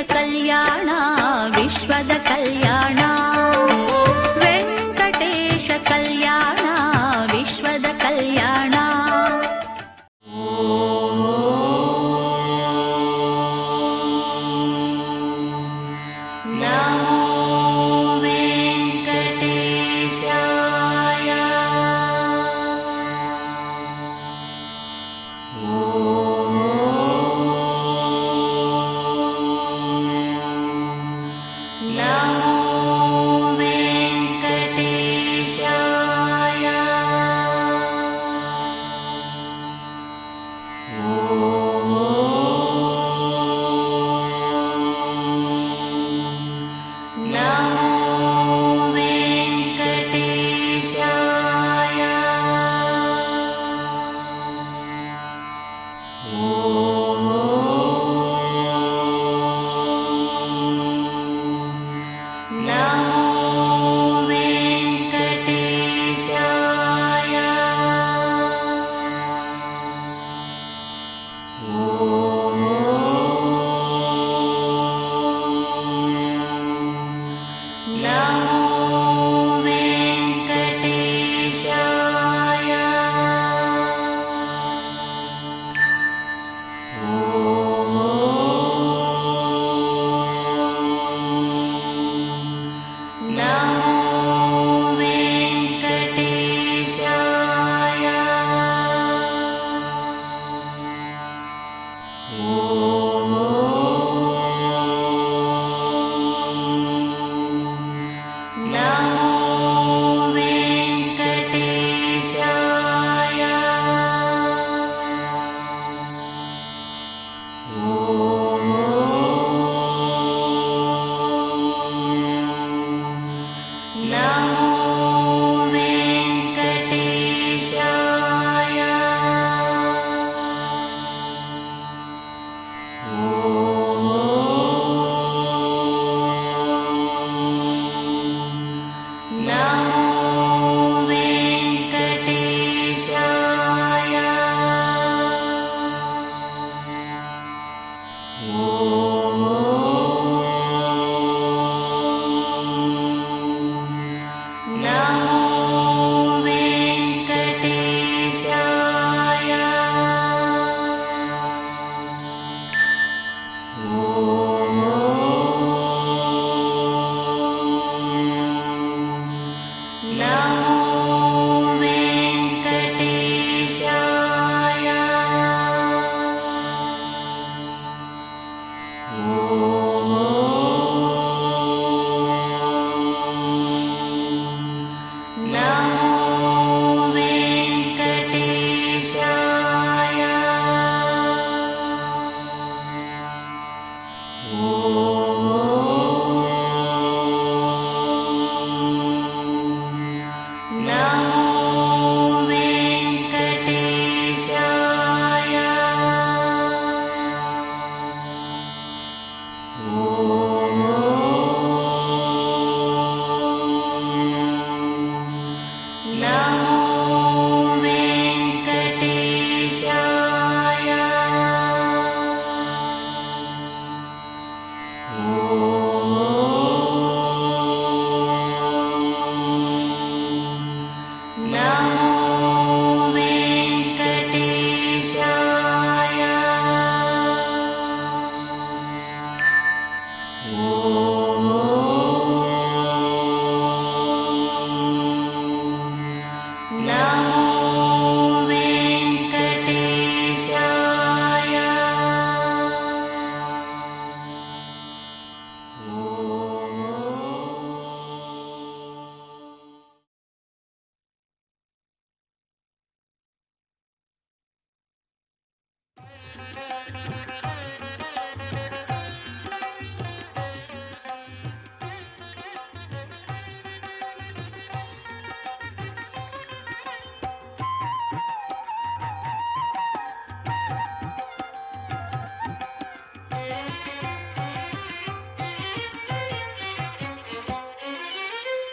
ಕಲ್ಯಾಣ ವಿಶ್ವದ ಕಲ್ಯಾಣ ವೆಂಕಟೇಶ ಕಲ್ಯಾಣ ವಿಶ್ವದ ಕಲ್ಯಾಣ.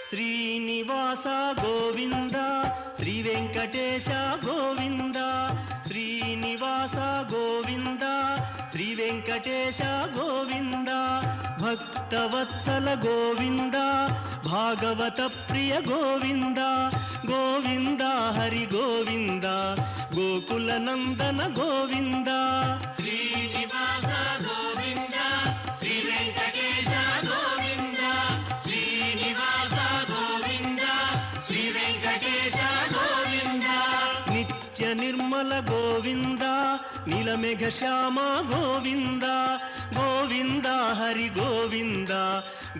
శ్రీనివాస గోవింద శ్రీ వెంకటేశ గోవింద శ్రీనివాస గోవింద శ్రీ వెంకటేశ గోవింద భక్తవత్సల గోవింద భాగవత ప్రియ గోవింద గోవింద హరి గోవింద గోకుల నందన గోవింద శ్రీనివాస గోవింద శ్రీ వెంకటేశ గోవింద శ్రీనివాస గోవింద శ్రీ వెంకటేశ గోవింద నిత్య నిర్మల గోవింద నీలమేఘ శ్యామ గోవింద గోవింద హరి గోవింద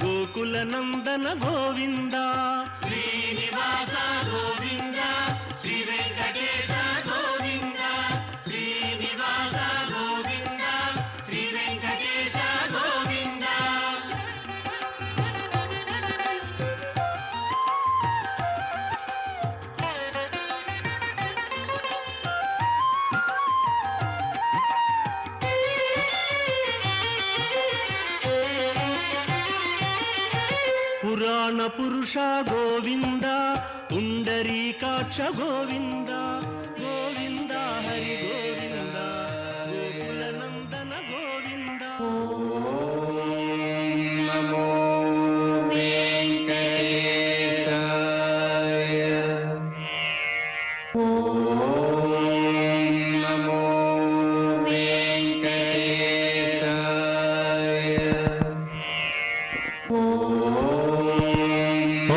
గోకుల నందన గోవింద శ్రీనివాస గోవింద శ్రీ వెంకటేశ గోవింద శ్రీనివాస గోవింద శ్రీ వెంకటేశ గోవింద పురాణ పురుష గోవింద పుండరీకాక్ష గోవింద గోవింద హరి గోవింద గోకుల నందన గోవింద నమో వెంకటేశాయ నమో వెంకటేశాయ ఓం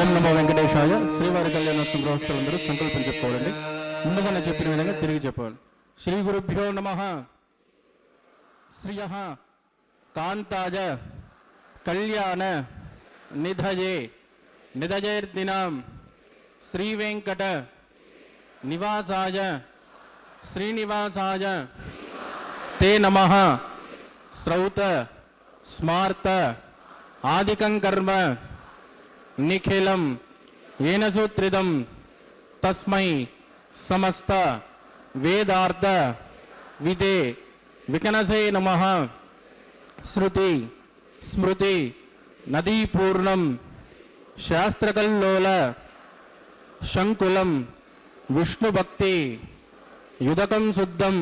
నమో వెంకటేశాయ. శ్రీవారి కళ్యాణోత్సవం గృహస్థులందరూ సంకల్పం చెప్పుకోవాలండి. ముందుగా నేను చెప్పిన విధంగా తిరిగి చెప్పాలి. శ్రీ గురుభ్యో నమః. శ్రియః కాంతాయ కళ్యాణ నిధయే నిధయేర్దినాం శ్రీ వెంకట నివాసాయ శ్రీనివాసాయ తే నమః. శ్రౌత స్మార్త ఆదికం కర్మ నిఖిలం ఏన సూత్రితం తస్మై సమస్త వేదార్థ విదే వికనసే నమః. శృతి స్మృతి నదీపూర్ణం శాస్త్రకల్లోల శంకులం విష్ణుభక్తి యుదకం శుద్ధం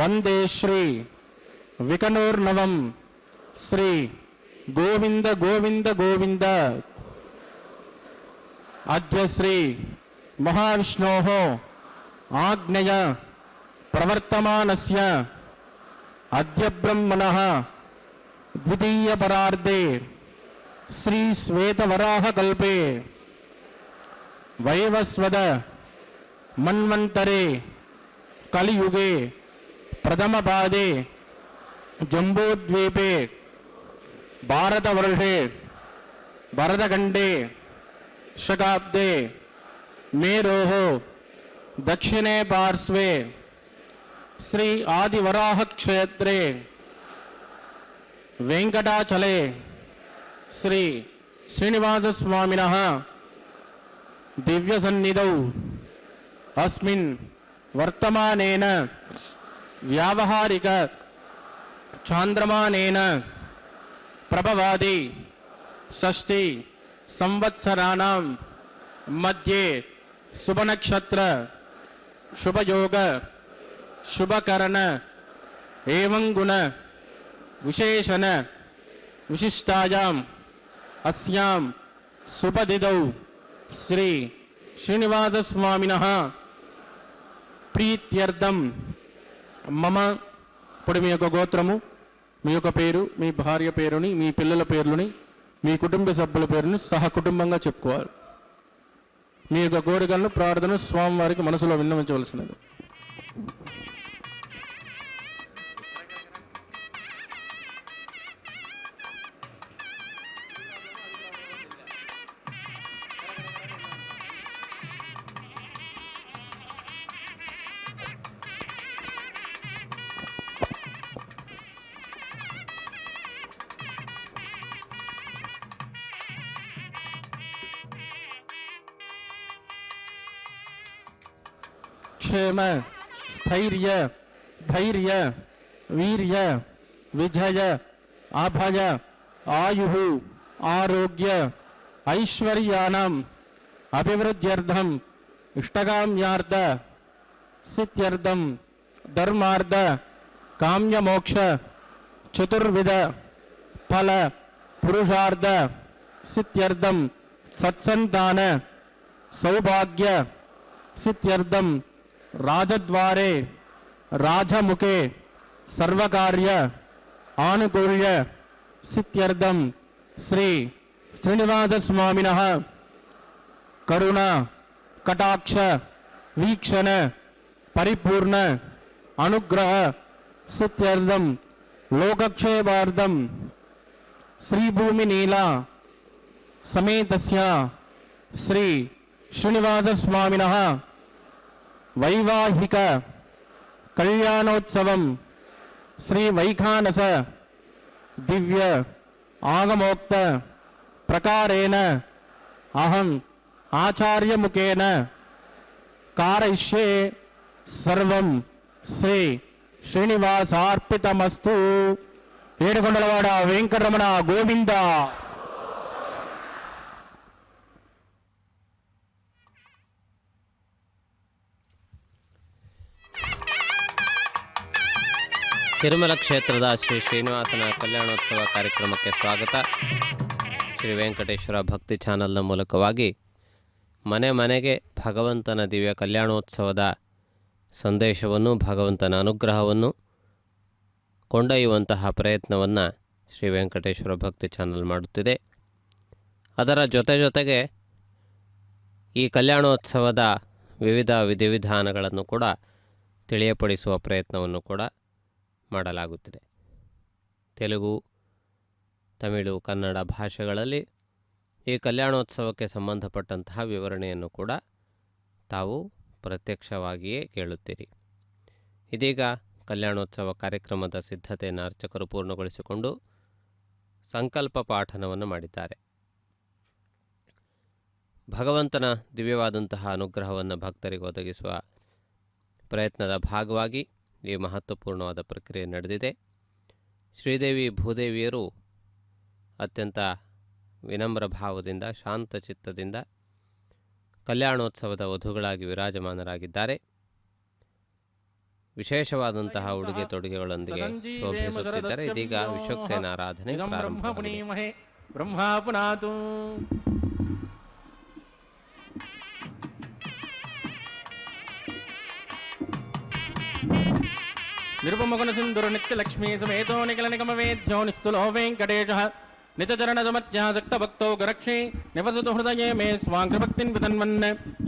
వందే శ్రీ వికనోర్నవం శ్రీ గోవింద గోవింద గోవింద. అద్య శ్రీ మహావిష్ణోః ఆజ్ఞయ ప్రవర్తమానస్య అద్య బ్రహ్మణః ద్వితీయ పరార్ధే శ్రీ శ్వేతవరాహ కల్పే వైవస్వద మన్వంతరే కలియుగే ప్రథమ పాదే జంబూద్వీపే భారతవర్షే భరతఖండే శతాబ్దే మేరోః దక్షిణే పార్శ్వే శ్రీ ఆదివరాహ క్షేత్రే వెంకటాచలే శ్రీ శ్రీనివాస స్వామినః దివ్య సన్నిధౌ అస్మిన్ వర్తమానేన వ్యావహారిక చాంద్రమానేన ప్రభవాది షష్ఠి సంవత్సరాణం మధ్యే శుభనక్షత్ర శుభయోగ శుభకరణ ఏవం గుణ విశేషణ విశిష్టాయాం అస్యాం శుభదిదౌ శ్రీ శ్రీనివాస స్వామినః ప్రీత్యర్థం మమ. ఇప్పుడు మీ యొక్క గోత్రము, మీ యొక్క పేరు, మీ భార్య పేరుని, మీ పిల్లల పేర్లని, మీ కుటుంబ సభ్యుల పేరుని సహకుటుంబంగా చెప్పుకోవాలి. మీ యొక్క కోరికలను ప్రార్థన స్వామివారికి మనసులో విన్నవించవలసినది. క్షేమ స్థైర్య ధైర్య వీర్య విజయ అభయ ఆయు ఆరోగ్య ఐశ్వర్యాణం అభివృద్ధ్యర్థం ఇష్టకామ్యార్థ సిద్ధ్యర్థం ధర్మార్థ काम्यमोक्ष चतुर्विध फल पुरुषार्थ सिद्ध्यर्थम सत्संतान सौभाग्य सिद्ध्यर्थम राजद्वारे राजमुखे सर्वकार्य आनुकूल्य सिद्ध्यर्थम श्री श्रीनिवास स्वामिनः करुणा कटाक्ष वीक्षण परिपूर्ण अनुग्रह सिद्ध्यर्थम लोकक्षेमार्थम श्रीभूमि नीला समेतस्य श्री श्रीनिवास स्वामिनः वैवाहिक कल्याणोत्सवम श्री वैखानस दिव्य आगमोक्त प्रकारेण अहम आचार्य मुखेन कारयिष्ये सर्वं श्री श्रीनिवासार्पितमस्तु। ఏడుకొండలవాడ వెంకటరమణ గోవింద. ತಿರುಮಲ ಕ್ಷೇತ್ರದ ಶ್ರೀ ಶ್ರೀನಿವಾಸನ ಕಲ್ಯಾಣೋತ್ಸವ ಕಾರ್ಯಕ್ರಮಕ್ಕೆ ಸ್ವಾಗತ. ಶ್ರೀ ವೆಂಕಟೇಶ್ವರ ಭಕ್ತಿ ಚಾನಲ್ನ ಮೂಲಕವಾಗಿ ಮನೆ ಮನೆಗೆ ಭಗವಂತನ ದಿವ್ಯ ಕಲ್ಯಾಣೋತ್ಸವದ ಸಂದೇಶವನ್ನು, ಭಗವಂತನ ಅನುಗ್ರಹವನ್ನು ಕೊಂಡೊಯ್ಯುವಂತಹ ಪ್ರಯತ್ನವನ್ನು ಶ್ರೀ ವೆಂಕಟೇಶ್ವರ ಭಕ್ತಿ ಚಾನಲ್ ಮಾಡುತ್ತಿದೆ. ಅದರ ಜೊತೆಗೆ ಈ ಕಲ್ಯಾಣೋತ್ಸವದ ವಿವಿಧ ವಿಧಿವಿಧಾನಗಳನ್ನು ಕೂಡ ತಿಳಿಯಪಡಿಸುವ ಪ್ರಯತ್ನವನ್ನು ಕೂಡ ಮಾಡಲಾಗುತ್ತಿದೆ. ತೆಲುಗು, ತಮಿಳು, ಕನ್ನಡ ಭಾಷೆಗಳಲ್ಲಿ ಈ ಕಲ್ಯಾಣೋತ್ಸವಕ್ಕೆ ಸಂಬಂಧಪಟ್ಟಂತಹ ವಿವರಣೆಯನ್ನು ಕೂಡ ತಾವು ಪ್ರತ್ಯಕ್ಷವಾಗಿಯೇ ಕೇಳುತ್ತೀರಿ. ಇದೀಗ ಕಲ್ಯಾಣೋತ್ಸವ ಕಾರ್ಯಕ್ರಮದ ಸಿದ್ಧತೆಯನ್ನು ಅರ್ಚಕರು ಪೂರ್ಣಗೊಳಿಸಿಕೊಂಡು ಸಂಕಲ್ಪ ಪಾಠನವನ್ನು ಮಾಡಿದ್ದಾರೆ. ಭಗವಂತನ ದಿವ್ಯವಾದಂತಹ ಅನುಗ್ರಹವನ್ನು ಭಕ್ತರಿಗೆ ಒದಗಿಸುವ ಪ್ರಯತ್ನದ ಭಾಗವಾಗಿ ಈ ಮಹತ್ವಪೂರ್ಣವಾದ ಪ್ರಕ್ರಿಯೆ ನಡೆದಿದೆ. ಶ್ರೀದೇವಿ ಭೂದೇವಿಯರು ಅತ್ಯಂತ ವಿನಮ್ರ ಭಾವದಿಂದ, ಶಾಂತ ಚಿತ್ತದಿಂದ ಕಲ್ಯಾಣೋತ್ಸವದ ವಧುಗಳಾಗಿ ವಿರಾಜಮಾನರಾಗಿದ್ದಾರೆ. ವಿಶೇಷವಾದಂತಹ ಉಡುಗೆ ತೊಡುಗೆಗಳೊಂದಿಗೆ ಶೋಭಿಸುತ್ತಿದ್ದಾರೆ. ಇದೀಗ ವಿಶ್ವಕ್ಸೇನ ಆರಾಧನೆ ಪ್ರಾರಂಭವಾಗಿದೆ. ನಿರುಪಮಗುಣ ಸಿಂಧುರ ನಿತ್ಯ ಲಕ್ಷ್ಮೀ ಸಮೇತೋ ನಿಖಿಲ ನಿಗಮ ವೇದ್ಯೋ ನಿಸ್ತುಲೋ ವೆಂಕಟೇಶಃ ನಿತಚರಣ ಸಮತ್ಯಾಸಕ್ತ ಭಕ್ತೋ ಗರಕ್ಷೇ ನಿವಸತು ಹೃದಯೇ ಮೇ ಸ್ವಾಂಗ್ರಭಕ್ತಿನ್ ವಿತನ್ವನ್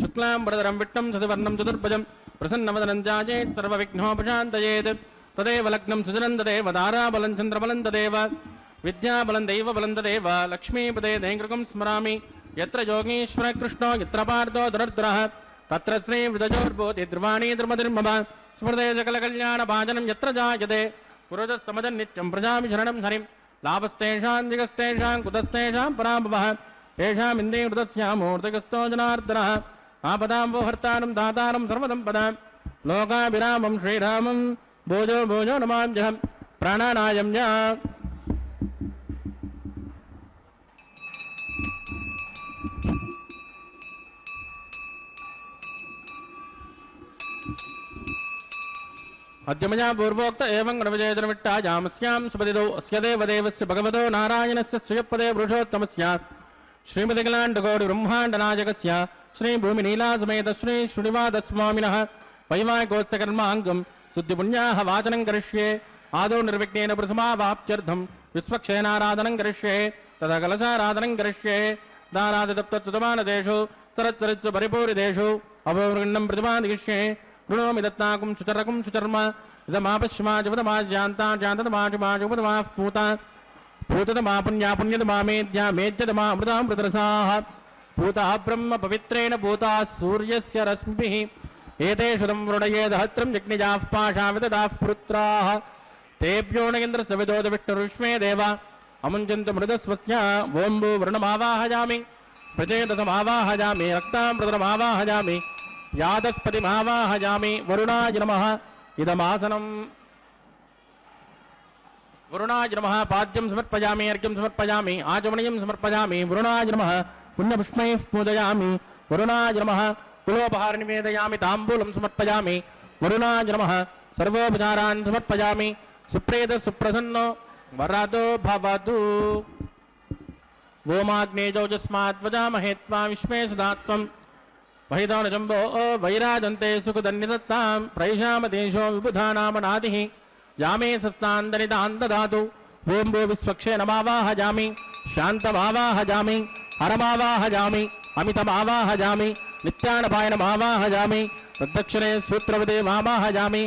ಶುಕ್ಲಾಂಬರಧರಂ ವಿಟ್ಟಂ ಸತಿವರ್ಣಂ ಚತುರ್ಭುಜಂ ಪ್ರಸನ್ನವದನಂ ಧ್ಯಾಯೇತ್ ಸರ್ವವಿಘ್ನೋಪಶಾಂತಯೇತ್ ತದೇವ ಲಗ್ನಂ ಸುಜನಂ ತದೇವ ದಾರಾಬಲಂ ಚಂದ್ರಬಲಂ ತದೇವ ವಿದ್ಯಾಬಲಂ ದೈವಬಲಂ ತದೇವ ಲಕ್ಷ್ಮೀಪದೇ ದೈಂಕೃಕಂ ಸ್ಮರಾಮಿ ಯತ್ರ ಯೋಗೀಶ್ವರ ಕೃಷ್ಣೋ ಯತ್ರ ಪಾರ್ಥೋ ಧನುರ್ಧರಃ ತತ್ರ ಶ್ರೀ ವಿದಜೋರ್ಭೂತಿ ಧ್ರುವಾಣಿ ಧರ್ಮಧರ್ಮಭ ಸ್ಮೃತೆ ಸಕಲ ಕಲ್ಯಾಣ ಭಾಜನಂ ಯತ್ರ ಜಾಯತೆ ಪುರುಷಸ್ತಮಜನ್ ನಿತ್ಯಂ ಪ್ರಜಾಮಿ ಶರಣಂ ಹರಿಂ ಲಾಭಸ್ತೇಷಾಂ ದಿಗಸ್ತೇಷಾಂ ಕುತಸ್ತೇಷಾಂ ಪರಾಭವಃ ಯೇಷಾಂ ಇಂದೇ ಹೃದಸ್ಯಾಮೂರ್ತಿಗಸ್ತೋ ಜನಾರ್ದನಃ ಆಪದಾಂಬೋಹರ್ತಾರಂ ದಾತಾರಂ ಸರ್ವಸಂಪದಾಂ ಲೋಕಾಭಿರಾಮಂ ಶ್ರೀರಾಮಂ ಭೋಜೋ ಭೋಜೋ ನಮಾಮ್ಯಹಂ ಪ್ರಾಣಾನಾಯಂ ಯಾ अद्यमया पूर्वोक्त एवं गणविजयजनविट्टायामस्यां सुपदिदौ अस्य देवदेवस्य भगवतो नारायणस्य श्रियपदे पुरुषोत्तमस्य श्रीमतिकलाण्डकोटिब्रह्माण्डनायकस्य श्रीभूमिनीलासमेत श्री श्रीनिवासस्वामिनः वैवाहिकोत्सकर्माङ्गं शुद्धिपुण्याः वाचनं करिष्ये आदौ निर्विघ्नेन प्रसमावाप्त्यर्थं विश्वक्षेनाराधनं करिष्ये तथा कलशाराधनं करिष्ये दारादितप्तच्युतमानदेषु सरच्चरित्सु परिपूरितेषु अभोर्गण्डं प्रतिपादिष्ये ऋणोमि दत्ताकुं सुचरकुं सुचर्म इदमापश्यमाजुपदमाज्यान्ताज्यान्तदमाजुमाजुपदमाः पूता पूतदमा पुण्या पुण्यदमा मेद्या मेद्यदमा अमृतामृतरसाः पूताः ब्रह्म पवित्रेण पूताः सूर्यस्य रश्मिभिः एतेषु तं वृणयेदहत्रं जग्निजाः पाशाविददाः पुत्राः तेभ्यो न इन्द्रस्य विदोदविष्णुरुष्मे देव अमुञ्चन्तु मृदस्वस्य ओम्बु वृणमावाहयामि प्रचेतसमावाहयामि रक्तामृतमावाहयामि यादस्पतिमावाहयामि वरुणाय नमः इदमासनं वरुणाय नमः पाद्यं समर्पयामि अर्घ्यं समर्पयामि आचमनीयं समर्पयामि वरुणाय नमः पुण्यपुष्पैः पूजयामि वरुणाय नमः कुलोपहार निवेदयामि ताम्बूलं समर्पयामि वरुणाय नमः सर्वोपचारान् समर्पयामि सुप्रेत सुप्रसन्नो वरदो भवतु वोमाग्नेजोजस्मात् वजामहे त्वा विश्वे सदात्वं वहितो न जम्बो वैराजन्ते सुखदन्निदत्तां प्रैषामदेशो विबुधानामनादिः यामे सस्तान्दनितान् ददातु ओं भो विश्वक्षे नमावाहजामि शान्तमावाहजामि हरमावाहजामि अमितमावाहजामि नित्यानपायनमावाहजामि तद्दक्षिणे सूत्रवदे मावाहजामि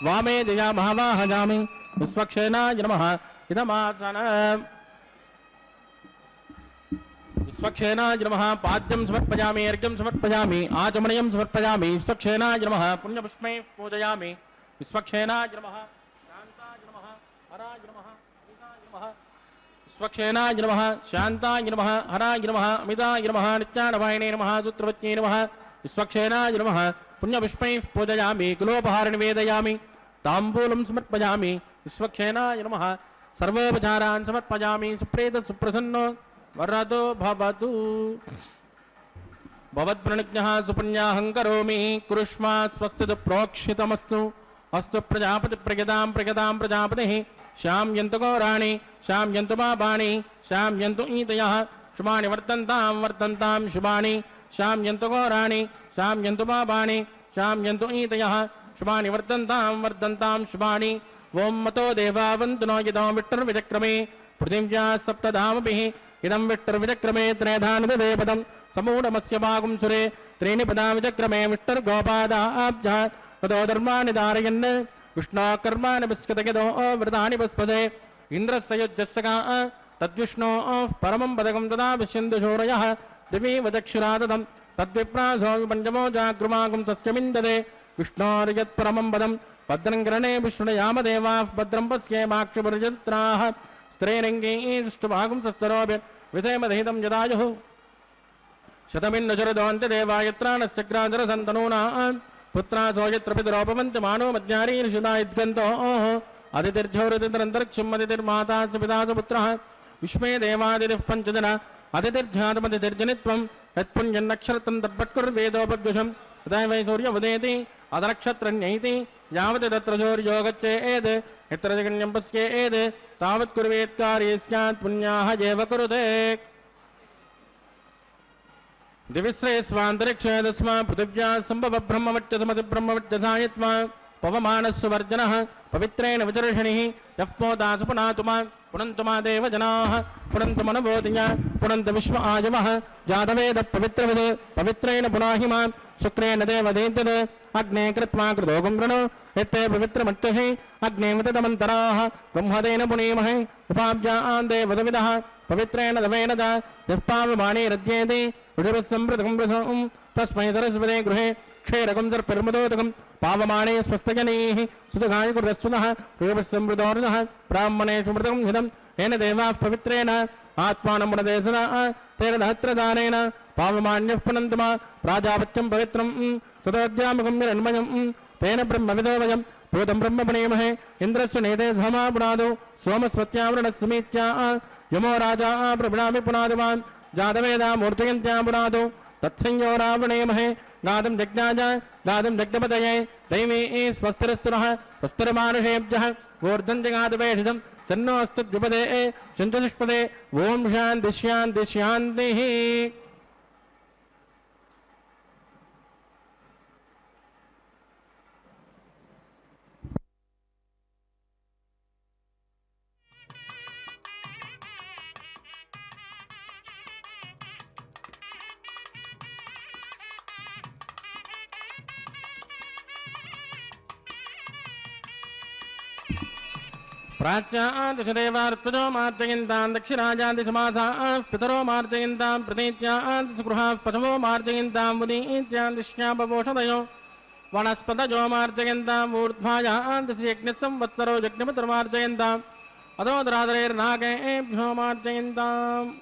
वामे जयामावाहजामि विश्वक्षेनाय नमः इदमासनम् विश्वक्षेनाय नमः पाद्यं समर्पयामि अर्घ्यं समर्पयामि आचमनीयं समर्पयामि विश्वक्षेनाय नमः पुण्यपुष्पैः पूजयामि विश्वक्षेनाय नमः शान्ताय नमः हराय नमः अमिताय नमः विश्वक्षेनाय नमः शान्ताय नमः हराय नमः अमिताय नमः नित्यानपायिने नमः सूत्रवत्यै नमः विश्वक्षेनाय नमः पुण्यपुष्पैः पूजयामि कुलोपहार निवेदयामि ताम्बूलं समर्पयामि विश्वक्षेनाय नमः सर्वोपचारान् समर्पयामि सुप्रेत सुप्रसन्नो वरदो भवतु भवत्प्रणिज्ञः सुपुण्याहं करोमि कुरुष्मा स्वस्तितु प्रोक्षितमस्तु अस्तु प्रजापतिप्रजतां प्रजतां प्रजापतिः श्याम्यन्तु गौराणि श्याम्यन्तु पापाणि श्याम्यन्तु ईतयः शुभानि वर्तन्तां वर्तन्तां शुभानि श्याम्यन्तु गौराणि श्याम्यन्तु पापाणि श्याम्यन्तु ईतयः शुभानि वर्तन्तां वर्तन्तां शुभानि ओं मतो देवावन्तु नो यदो विट्टर्विचक्रमे पृथिव्याः सप्तधामभिः इदं विट्टर्विचक्रमे त्रयधानुदेपदं समूढमस्य भागुं सुरे त्रीणि पदा विचक्रमे विट्टर्गोपादाब्जः ततो धर्माणि धारयन् विष्णोः कर्माणि विस्कृतयदो व्रतानि पुष्पसे इन्द्रस्य युज्यस्सका तद्विष्णोः परमं पदकं तदा विश्यन्तु शौरयः दिवीव दक्षिणाददं तद्विप्रासो पञ्चमो जागृमागुं तस्य विन्दते विष्णोर्यत्परमं पदं भद्रं गृणे विष्णुयामदेवाः भद्रं पश्येमाक्षिपुरजत्राः स्त्रीरङ्गैस्तुभागं तस्तरोभ्य विषयमदहितं यदायुः शतमिन्नचरदोऽन्त्यदेवायत्राणस्य ग्राजरसन्तनूनाः पुत्रा सौयत्र पितरोपवन्ति मानो मध्यारीर्षिता इद्गन्तोः अतिथिर्झौरतिरन्तरिक्षम् अतिथिर्माता स पिता स पुत्रः विश्वे देवादितिः पञ्चजन अतिथिर्झातमतिथिर्जनित्वं यत्पुण्यन्नक्षरतं तद्भट्कुर्वेदोपद्विषं तदा वै सूर्यमुदेति अदनक्षत्रन्यैति यावत् तत्र सूर्यो गच्छेत् यत्र जगन्यं पश्येत् तावत् कुर्वेत्कार्ये स्यात् पुण्याः एव कुरुते दिविश्रे स्वान्तरिक्षे तस्मात् पृथिव्याः सम्भव ब्रह्मवच्चसमसि ब्रह्मवच्चसायत्वा पवमानस्य वर्जनः पवित्रेण विचर्षणिः यः पोदासु पुनातु मा पुनन्तु मा देवजनाः पुनन्तु मनवोदिया पुनन्तु विश्व आयवः जातवेद पवित्रवद् पवित्रेण पुनाहि मां शुक्रेण देवदेतद् अग्ने कृत्वा कृतोगं गृणो यत्ते पवित्रमत्यः अग्ने विततमन्तराः ब्रह्मदेन पुनीमहे उपाभ्यां देवदविदः पवित्रेण दवेन च यः पावमाणैरद्येति ऋषभः सम्पृतकं वृषं तस्मै सरस्वते गृहे क्षेरकं सर्पिर्मुदोदकं पावमाणे स्वस्तजनैः सुतगाय कुर्वस्तुनः ऋषभः सम्पृतोर्नः ब्राह्मणेषु मृतकं हितं येन देवाः पवित्रेण आत्मानं मुनदेशना तेन दहत्रदानेन पावमान्यः पुनन्तु मा प्राजापत्यं पवित्रं सुतोद्यामकं निरन्मयं तेन ब्रह्मविदो वयं भूतं ब्रह्म पुनीमहे इन्द्रस्य नेते समा पुनादो सोमस्वत्यावृणस्समीत्या यमो राजा प्रभृणामि पुनादिवान् जातवेदा मूर्तियन्त्या पुनादो तत्संयो रावणेमहे गातं जज्ञाज गातं जज्ञपतये दैवे स्वस्तिरस्तुनः स्वस्तिरमानुषेभ्यः ऊर्ध्वं जगातवेषितं सन्नो अस्तु द्विपदे शन्तुष्पदे ओं शान्ति शान्ति शान्तिः प्राच्यादिशदेवार्पजो मार्जयन्तां दक्षिणाजाति समासाः पितरो मार्जयन्तां प्रतीत्यान्ति सुगृहाः पशवो मार्जयन्तां मुदीत्यान्तिश्यापपोषदयो वनस्पतजो मार्जयन्तां ऊर्ध्वायान्ति यज्ञसंवत्सरो यज्ञपतिर्मार्जयन्ताम् अधोदरादरेर्नागेभ्यो मार्जयन्ताम्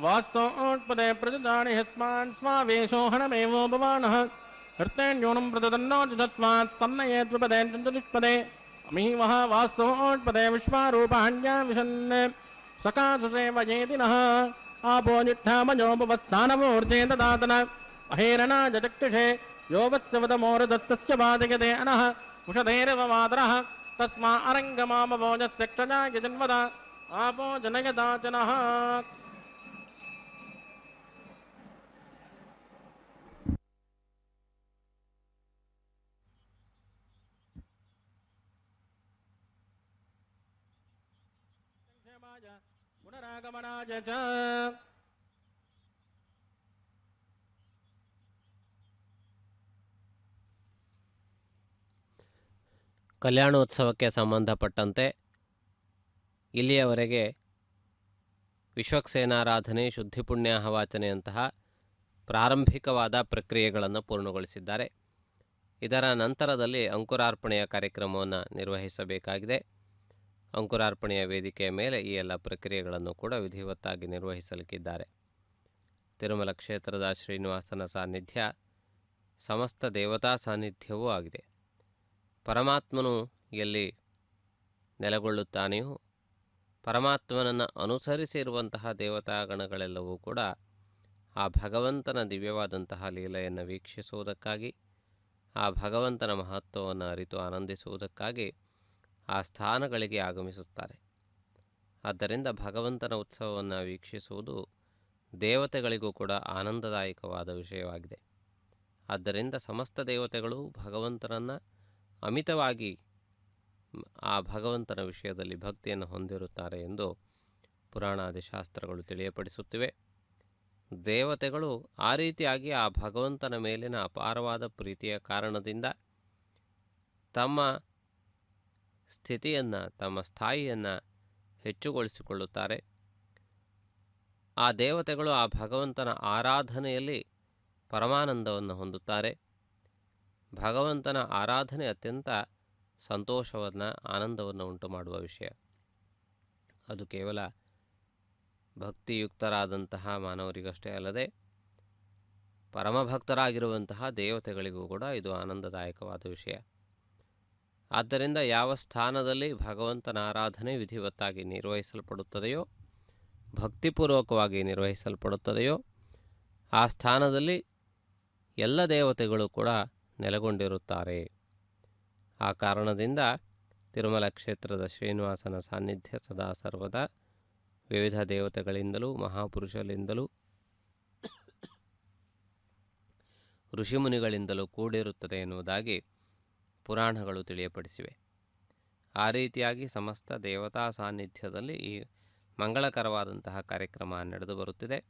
वास्तोत्पदे प्रजदानि हस्मान् स्वावेशोहणमेवोपमानः हृतेन्यूनं प्रददन्नोचितत्वात् तन्नयेद्विपदे चतुष्पदे अमीवः वास्तोत्पदे विश्वारूपाण्या विशन् सकाशुसेवयेति नः आपो निष्ठामयोपवस्थानमूर्जे ददातन अहेरणाजचक्षुषे यो वत्सवतमोरदत्तस्य बाधयते अनः उषधेरवमातरः तस्मा अरङ्गमामभोजस्य क्षजाय जन्मदा आपो जनयदाचनः पुनरागमनाय च ಕಲ್ಯಾಣೋತ್ಸವಕ್ಕೆ ಸಂಬಂಧಪಟ್ಟಂತೆ ಇಲ್ಲಿಯವರೆಗೆ ವಿಶ್ವಕ್ಸೇನಾರಾಧನೆ, ಶುದ್ಧಿ ಪುಣ್ಯಾಹವಾಚನೆಯಂತಹ ಪ್ರಾರಂಭಿಕವಾದ ಪ್ರಕ್ರಿಯೆಗಳನ್ನು ಪೂರ್ಣಗೊಳಿಸಿದ್ದಾರೆ. ಇದರ ನಂತರದಲ್ಲಿ ಅಂಕುರಾರ್ಪಣೆಯ ಕಾರ್ಯಕ್ರಮವನ್ನು ನಿರ್ವಹಿಸಬೇಕಾಗಿದೆ. ಅಂಕುರಾರ್ಪಣೆಯ ವೇದಿಕೆಯ ಮೇಲೆ ಈ ಎಲ್ಲ ಪ್ರಕ್ರಿಯೆಗಳನ್ನು ಕೂಡ ವಿಧಿವತ್ತಾಗಿ ನಿರ್ವಹಿಸಲಿಕ್ಕಿದ್ದಾರೆ. ತಿರುಮಲ ಕ್ಷೇತ್ರದ ಶ್ರೀನಿವಾಸನ ಸಾನ್ನಿಧ್ಯ ಸಮಸ್ತ ದೇವತಾ ಸಾನ್ನಿಧ್ಯವೂ ಆಗಿದೆ. ಪರಮಾತ್ಮನು ಎಲ್ಲಿ ನೆಲೆಗೊಳ್ಳುತ್ತಾನೆಯೋ ಪರಮಾತ್ಮನನ್ನು ಅನುಸರಿಸಿ ಇರುವಂತಹ ದೇವತಾಗಣಗಳೆಲ್ಲವೂ ಕೂಡ ಆ ಭಗವಂತನ ದಿವ್ಯವಾದಂತಹ ಲೀಲೆಯನ್ನು ವೀಕ್ಷಿಸುವುದಕ್ಕಾಗಿ, ಆ ಭಗವಂತನ ಮಹತ್ವವನ್ನು ಅರಿತು ಆನಂದಿಸುವುದಕ್ಕಾಗಿ ಆ ಸ್ಥಾನಗಳಿಗೆ ಆಗಮಿಸುತ್ತಾರೆ. ಆದ್ದರಿಂದ ಭಗವಂತನ ಉತ್ಸವವನ್ನು ವೀಕ್ಷಿಸುವುದು ದೇವತೆಗಳಿಗೂ ಕೂಡ ಆನಂದದಾಯಕವಾದ ವಿಷಯವಾಗಿದೆ. ಆದ್ದರಿಂದ ಸಮಸ್ತ ದೇವತೆಗಳು ಭಗವಂತನನ್ನು ಅಮಿತವಾಗಿ ಆ ಭಗವಂತನ ವಿಷಯದಲ್ಲಿ ಭಕ್ತಿಯನ್ನು ಹೊಂದಿರುತ್ತಾರೆ ಎಂದು ಪುರಾಣಾದಿ ಶಾಸ್ತ್ರಗಳು ತಿಳಿಯಪಡಿಸುತ್ತಿವೆ. ದೇವತೆಗಳು ಆ ರೀತಿಯಾಗಿ ಆ ಭಗವಂತನ ಮೇಲಿನ ಅಪಾರವಾದ ಪ್ರೀತಿಯ ಕಾರಣದಿಂದ ತಮ್ಮ ಸ್ಥಿತಿಯನ್ನು, ತಮ್ಮ ಸ್ಥಾಯಿಯನ್ನು ಹೆಚ್ಚುಗೊಳಿಸಿಕೊಳ್ಳುತ್ತಾರೆ. ಆ ದೇವತೆಗಳು ಆ ಭಗವಂತನ ಆರಾಧನೆಯಲ್ಲಿ ಪರಮಾನಂದವನ್ನು ಹೊಂದುತ್ತಾರೆ. ಭಗವಂತನ ಆರಾಧನೆ ಅತ್ಯಂತ ಸಂತೋಷವನ್ನು, ಆನಂದವನ್ನು ಉಂಟು ಮಾಡುವ ವಿಷಯ. ಅದು ಕೇವಲ ಭಕ್ತಿಯುಕ್ತರಾದಂತಹ ಮಾನವರಿಗಷ್ಟೇ ಅಲ್ಲದೆ ಪರಮಭಕ್ತರಾಗಿರುವಂತಹ ದೇವತೆಗಳಿಗೂ ಕೂಡ ಇದು ಆನಂದದಾಯಕವಾದ ವಿಷಯ. ಆದ್ದರಿಂದ ಯಾವ ಸ್ಥಾನದಲ್ಲಿ ಭಗವಂತನ ಆರಾಧನೆ ವಿಧಿವತ್ತಾಗಿ ನಿರ್ವಹಿಸಲ್ಪಡುತ್ತದೆಯೋ, ಭಕ್ತಿಪೂರ್ವಕವಾಗಿ ನಿರ್ವಹಿಸಲ್ಪಡುತ್ತದೆಯೋ, ಆ ಸ್ಥಾನದಲ್ಲಿ ಎಲ್ಲ ದೇವತೆಗಳು ಕೂಡ ನೆಲೆಗೊಂಡಿರುತ್ತಾರೆ. ಆ ಕಾರಣದಿಂದ ತಿರುಮಲ ಕ್ಷೇತ್ರದ ಶ್ರೀನಿವಾಸನ ಸಾನ್ನಿಧ್ಯ ಸದಾ ಸರ್ವದಾ ವಿವಿಧ ದೇವತೆಗಳಿಂದಲೂ ಮಹಾಪುರುಷರಿಂದಲೂ ಋಷಿಮುನಿಗಳಿಂದಲೂ ಕೂಡಿರುತ್ತದೆ ಎನ್ನುವುದಾಗಿ ಪುರಾಣಗಳು ತಿಳಿಯಪಡಿಸಿವೆ. ಆ ರೀತಿಯಾಗಿ ಸಮಸ್ತ ದೇವತಾ ಸಾನ್ನಿಧ್ಯದಲ್ಲಿ ಈ ಮಂಗಳಕರವಾದಂತಹ ಕಾರ್ಯಕ್ರಮ ನಡೆದು ಬರುತ್ತಿದೆ.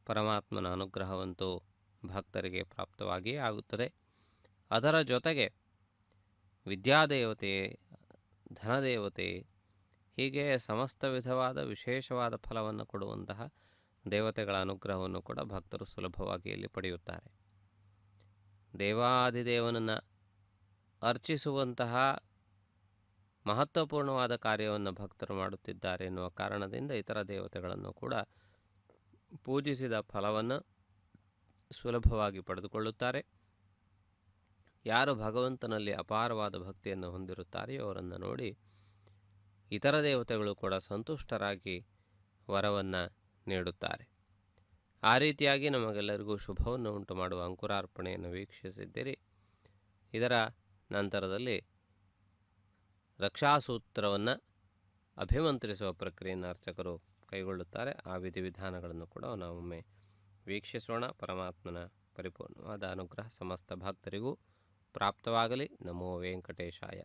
ಪರಮಾತ್ಮನ ಅನುಗ್ರಹವಂತೂ ಭಕ್ತರಿಗೆ ಪ್ರಾಪ್ತವಾಗಿಯೇ ಆಗುತ್ತದೆ. ಅದರ ಜೊತೆಗೆ ವಿದ್ಯಾದೇವತೆ, ಧನದೇವತೆ, ಹೀಗೆ ಸಮಸ್ತ ವಿಧವಾದ ವಿಶೇಷವಾದ ಫಲವನ್ನು ಕೊಡುವಂತಹ ದೇವತೆಗಳ ಅನುಗ್ರಹವನ್ನು ಕೂಡ ಭಕ್ತರು ಸುಲಭವಾಗಿ ಇಲ್ಲಿ ಪಡೆಯುತ್ತಾರೆ. ದೇವಾದಿದೇವನನ್ನು ಅರ್ಚಿಸುವಂತಹ ಮಹತ್ವಪೂರ್ಣವಾದ ಕಾರ್ಯವನ್ನು ಭಕ್ತರು ಮಾಡುತ್ತಿದ್ದಾರೆ ಎನ್ನುವ ಕಾರಣದಿಂದ ಇತರ ದೇವತೆಗಳನ್ನು ಕೂಡ ಪೂಜಿಸಿದ ಫಲವನ್ನು ಸುಲಭವಾಗಿ ಪಡೆದುಕೊಳ್ಳುತ್ತಾರೆ. ಯಾರು ಭಗವಂತನಲ್ಲಿ ಅಪಾರವಾದ ಭಕ್ತಿಯನ್ನು ಹೊಂದಿರುತ್ತಾರೆಯೋ ಅವರನ್ನು ನೋಡಿ ಇತರ ದೇವತೆಗಳು ಕೂಡ ಸಂತುಷ್ಟರಾಗಿ ವರವನ್ನು ನೀಡುತ್ತಾರೆ. ಆ ರೀತಿಯಾಗಿ ನಮಗೆಲ್ಲರಿಗೂ ಶುಭವನ್ನು ಉಂಟು ಮಾಡುವ ಅಂಕುರಾರ್ಪಣೆಯನ್ನು ವೀಕ್ಷಿಸಿದ್ದೀರಿ. ಇದರ ನಂತರದಲ್ಲಿ ರಕ್ಷಾಸೂತ್ರವನ್ನು ಅಭಿಮಂತ್ರಿಸುವ ಪ್ರಕ್ರಿಯೆಯನ್ನು ಅರ್ಚಕರು ಕೈಗೊಳ್ಳುತ್ತಾರೆ. ಆ ವಿಧಿವಿಧಾನಗಳನ್ನು ಕೂಡ ನಾವೊಮ್ಮೆ ವೀಕ್ಷಿಸೋಣ. ಪರಮಾತ್ಮನ ಪರಿಪೂರ್ಣವಾದ ಅನುಗ್ರಹ ಸಮಸ್ತ ಭಕ್ತರಿಗೂ ಪ್ರಾಪ್ತವಾಗಲಿ. ನಮೋ ವೆಂಕಟೇಶಾಯ.